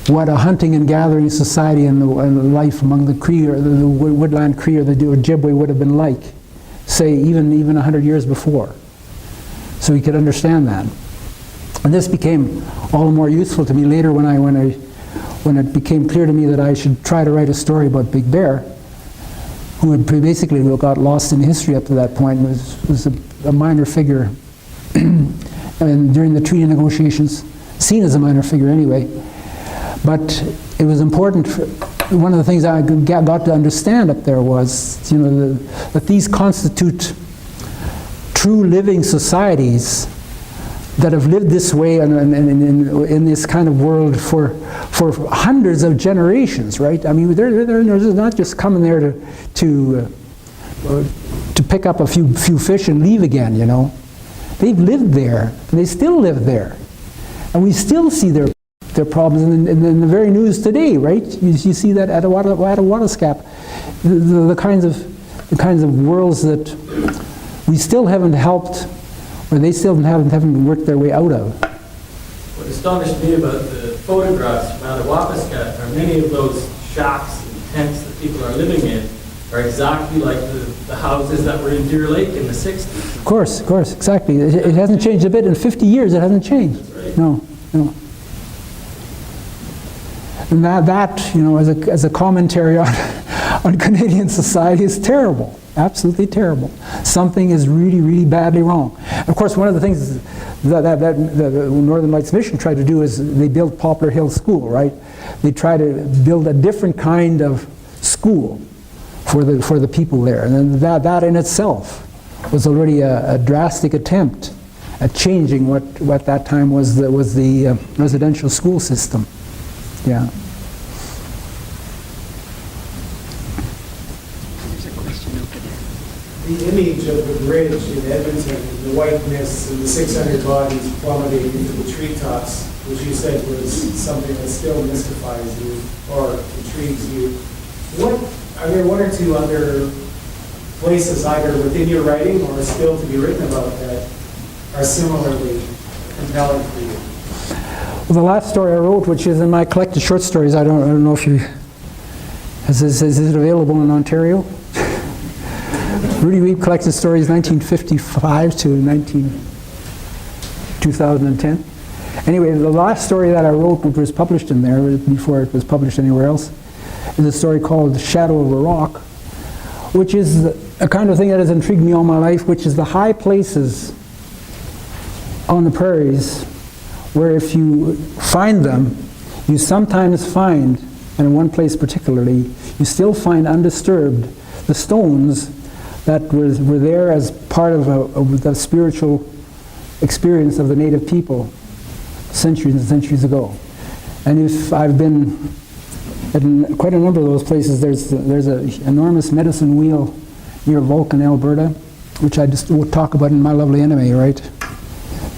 what a hunting and gathering society and the life among the Cree, or the woodland Cree or the Ojibwe would have been like, say, even 100 years before. So we could understand that. And this became all the more useful to me later when it became clear to me that I should try to write a story about Big Bear, who had basically got lost in history up to that point, and was a minor figure and during the treaty negotiations, seen as a minor figure anyway. But it was important. One of the things I got to understand up there was, you know, that these constitute true living societies that have lived this way in this kind of world for hundreds of generations, right? I mean, they're not just coming there to pick up a few fish and leave again, you know. They've lived there, and they still live there, and we still see their problems in the very news today, right? You see that at Watascap, the kinds of worlds that we still haven't helped, or they still haven't worked their way out of. What astonished me about the photographs from out of Watascap are many of those shacks and tents that people are living in are exactly like the houses that were in Deer Lake in the 60s. Of course, exactly. It hasn't changed a bit. In 50 years, it hasn't changed. Right. No. And that, you know, as a commentary on Canadian society is terrible. Absolutely terrible. Something is really, really badly wrong. Of course, one of the things that the Northern Lights Mission tried to do is they built Poplar Hill School, right? They tried to build a different kind of school for the people there, and then that in itself was already a drastic attempt at changing what that time was the residential school system. Yeah. The image of the bridge in Edmonton, the whiteness and the 600 bodies plummeting into the treetops, which you said was something that still mystifies you or intrigues you. Are there one or two other places, either within your writing or still to be written about, that are similarly compelling for you? Well, the last story I wrote, which is in my collected short stories, I don't know if you, is it available in Ontario? Rudy Wiebe collected stories 1955 to 2010. Anyway, the last story that I wrote, which was published in there before it was published anywhere else, is a story called The Shadow of a Rock, which is a kind of thing that has intrigued me all my life, which is the high places on the prairies where if you find them, you sometimes find, and in one place particularly, you still find undisturbed the stones that were there as part of the spiritual experience of the native people centuries and centuries ago. And if I've been at quite a number of those places, there's an enormous medicine wheel near Vulcan, Alberta, which I just will talk about in My Lovely Enemy, right?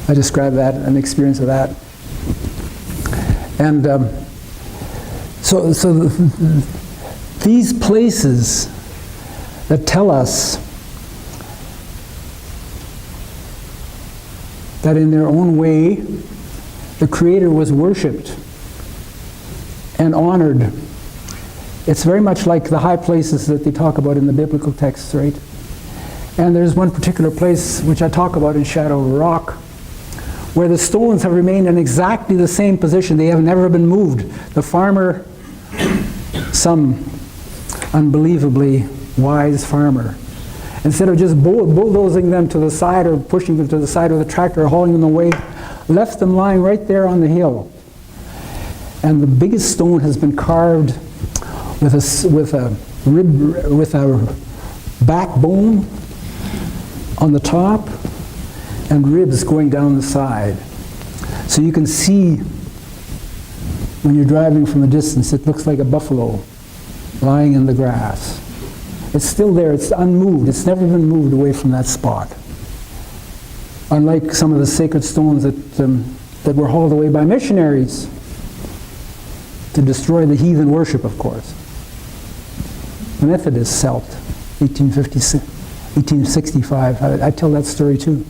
I describe that, an experience of that. And so these places that tell us that in their own way, the Creator was worshipped and honored. It's very much like the high places that they talk about in the biblical texts, right? And there's one particular place which I talk about in Shadow of a Rock, where the stones have remained in exactly the same position. They have never been moved. The farmer, some unbelievably wise farmer, instead of just bulldozing them to the side or pushing them to the side with a tractor or hauling them away, left them lying right there on the hill. And the biggest stone has been carved with a backbone on the top and ribs going down the side. So you can see when you're driving from a distance, it looks like a buffalo lying in the grass. It's still there, it's unmoved, it's never been moved away from that spot. Unlike some of the sacred stones that were hauled away by missionaries to destroy the heathen worship, of course. The Methodists helped, 1865. I tell that story too.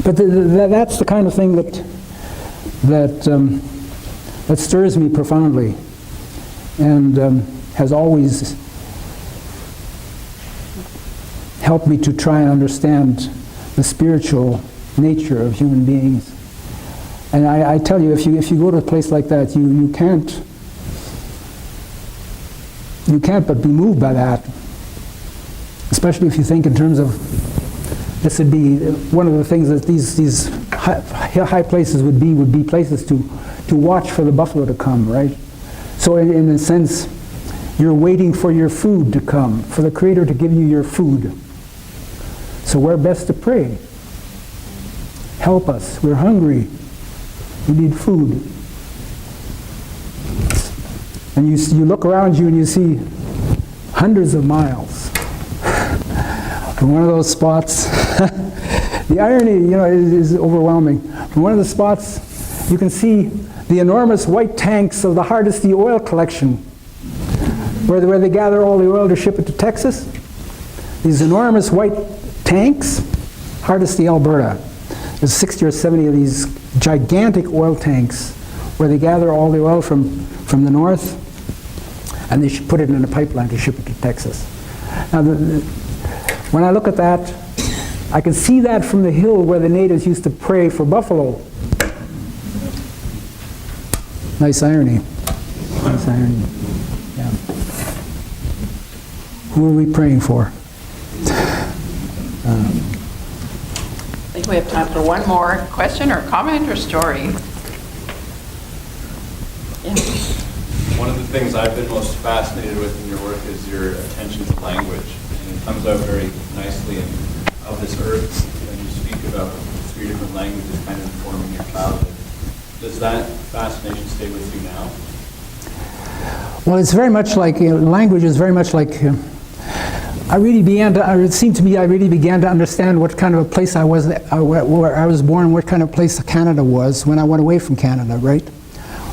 But that's the kind of thing that stirs me profoundly, and has always helped me to try and understand the spiritual nature of human beings. And I tell you, if you go to a place like that, you can't but be moved by that. Especially if you think in terms of, this would be one of the things that these high places would be places to watch for the buffalo to come, right? So in a sense, you're waiting for your food to come, for the Creator to give you your food. So where best to pray? Help us, we're hungry, we need food. And you look around you and you see hundreds of miles from one of those spots. The irony, is overwhelming. From one of the spots, you can see the enormous white tanks of the Hardesty oil collection, where they gather all the oil to ship it to Texas. These enormous white tanks, Hardesty, Alberta. There's 60 or 70 of these gigantic oil tanks where they gather all the oil from the north, and they should put it in a pipeline to ship it to Texas. Now, when I look at that, I can see that from the hill where the natives used to pray for buffalo. Nice irony. Nice irony. Yeah. Who are we praying for? I think we have time for one more question or comment or story. Yeah. One of the things I've been most fascinated with in your work is your attention to language. And it comes out very nicely in Of This Earth when you speak about 3 different languages kind of informing your childhood. Does that fascination stay with you now? Well, it's very much like, language is very much like, it seemed to me I really began to understand what kind of a place I was, where I was born, what kind of place Canada was when I went away from Canada, right?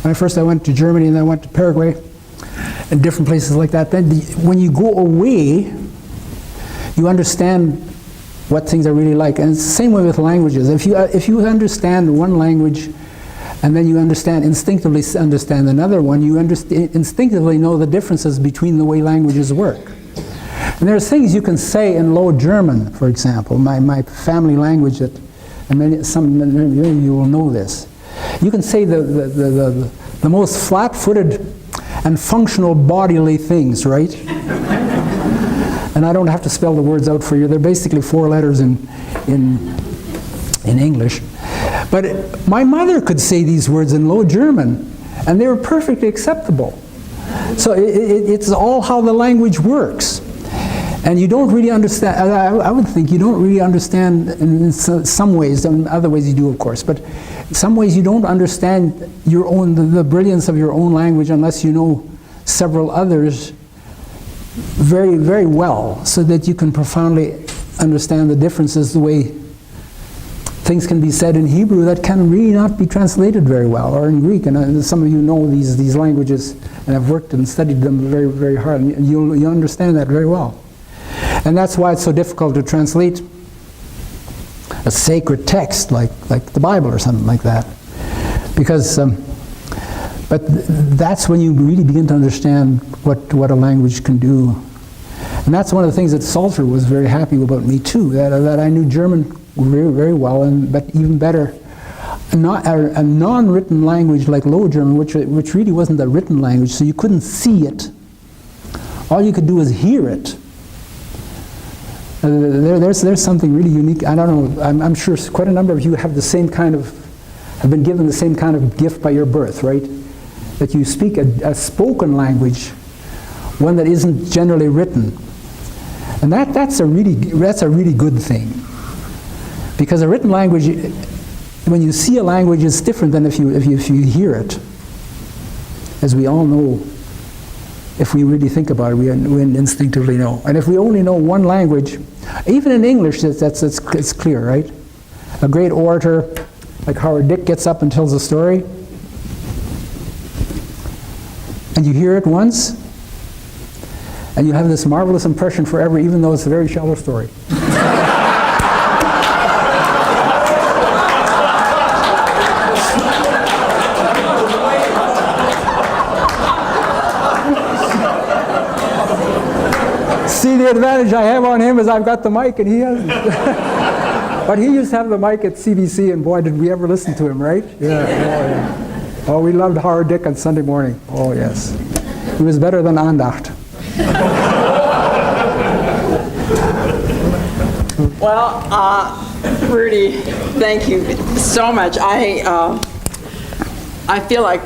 When I went to Germany and then I went to Paraguay and different places like that. Then when you go away, you understand what things are really like. And it's the same way with languages. If you understand one language and then you instinctively understand another one, you instinctively know the differences between the way languages work. And there's things you can say in Low German, for example, my family language, that, and many of you will know this. You can say the most flat-footed and functional bodily things, right? And I don't have to spell the words out for you. They're basically 4 letters in English. But my mother could say these words in Low German, and they were perfectly acceptable. So it's all how the language works. And you don't really understand, I would think you don't really understand in some ways, in other ways you do, of course, but in some ways you don't understand your own, the brilliance of your own language unless you know several others very, very well, so that you can profoundly understand the differences, the way things can be said in Hebrew that can really not be translated very well, or in Greek. And some of you know these languages and have worked and studied them very, very hard, and you understand that very well. And that's why it's so difficult to translate a sacred text like the Bible or something like that. Because, but that's when you really begin to understand what a language can do. And that's one of the things that Salter was very happy about me too, that I knew German very, very well, but even better, a non-written language like Low German, which really wasn't a written language, so you couldn't see it. All you could do is hear it. There's something really unique. I don't know, I'm sure quite a number of you have been given the same kind of gift by your birth, right? That you speak a spoken language, one that isn't generally written. And that's a really good thing. Because a written language, when you see a language, it's different than if you hear it. As we all know, if we really think about it, we instinctively know. And if we only know one language, even in English, it's clear, right? A great orator like Howard Dick gets up and tells a story, and you hear it once, and you have this marvelous impression forever, even though it's a very shallow story. See, the advantage I have on him is I've got the mic and he hasn't. But he used to have the mic at CBC, and boy, did we ever listen to him, right? Yeah. Oh, yeah. Oh, we loved Howard Dick on Sunday morning. Oh, yes. He was better than Andacht. Well, Rudy, thank you so much. I feel like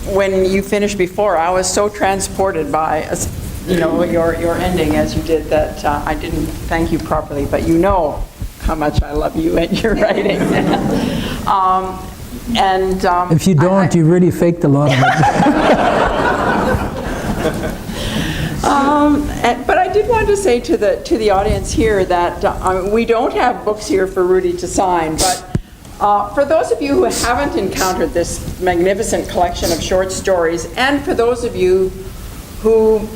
when you finished before, I was so transported by your ending as you did that I didn't thank you properly, but you know how much I love you and your writing. If you don't, you really faked a lot of it. But I did want to say to the audience here that we don't have books here for Rudy to sign, but for those of you who haven't encountered this magnificent collection of short stories, and for those of you who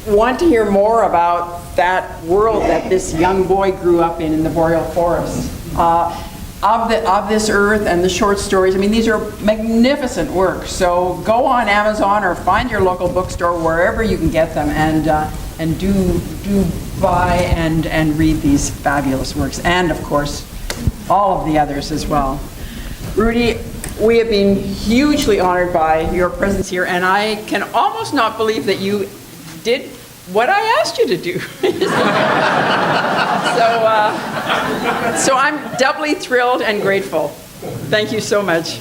want to hear more about that world that this young boy grew up in the boreal forest, of this earth and the short stories. I mean, these are magnificent works. So go on Amazon or find your local bookstore, wherever you can get them, and do buy and read these fabulous works, and of course all of the others as well. Rudy, we have been hugely honored by your presence here, and I can almost not believe that you did what I asked you to do. So I'm doubly thrilled and grateful. Thank you so much.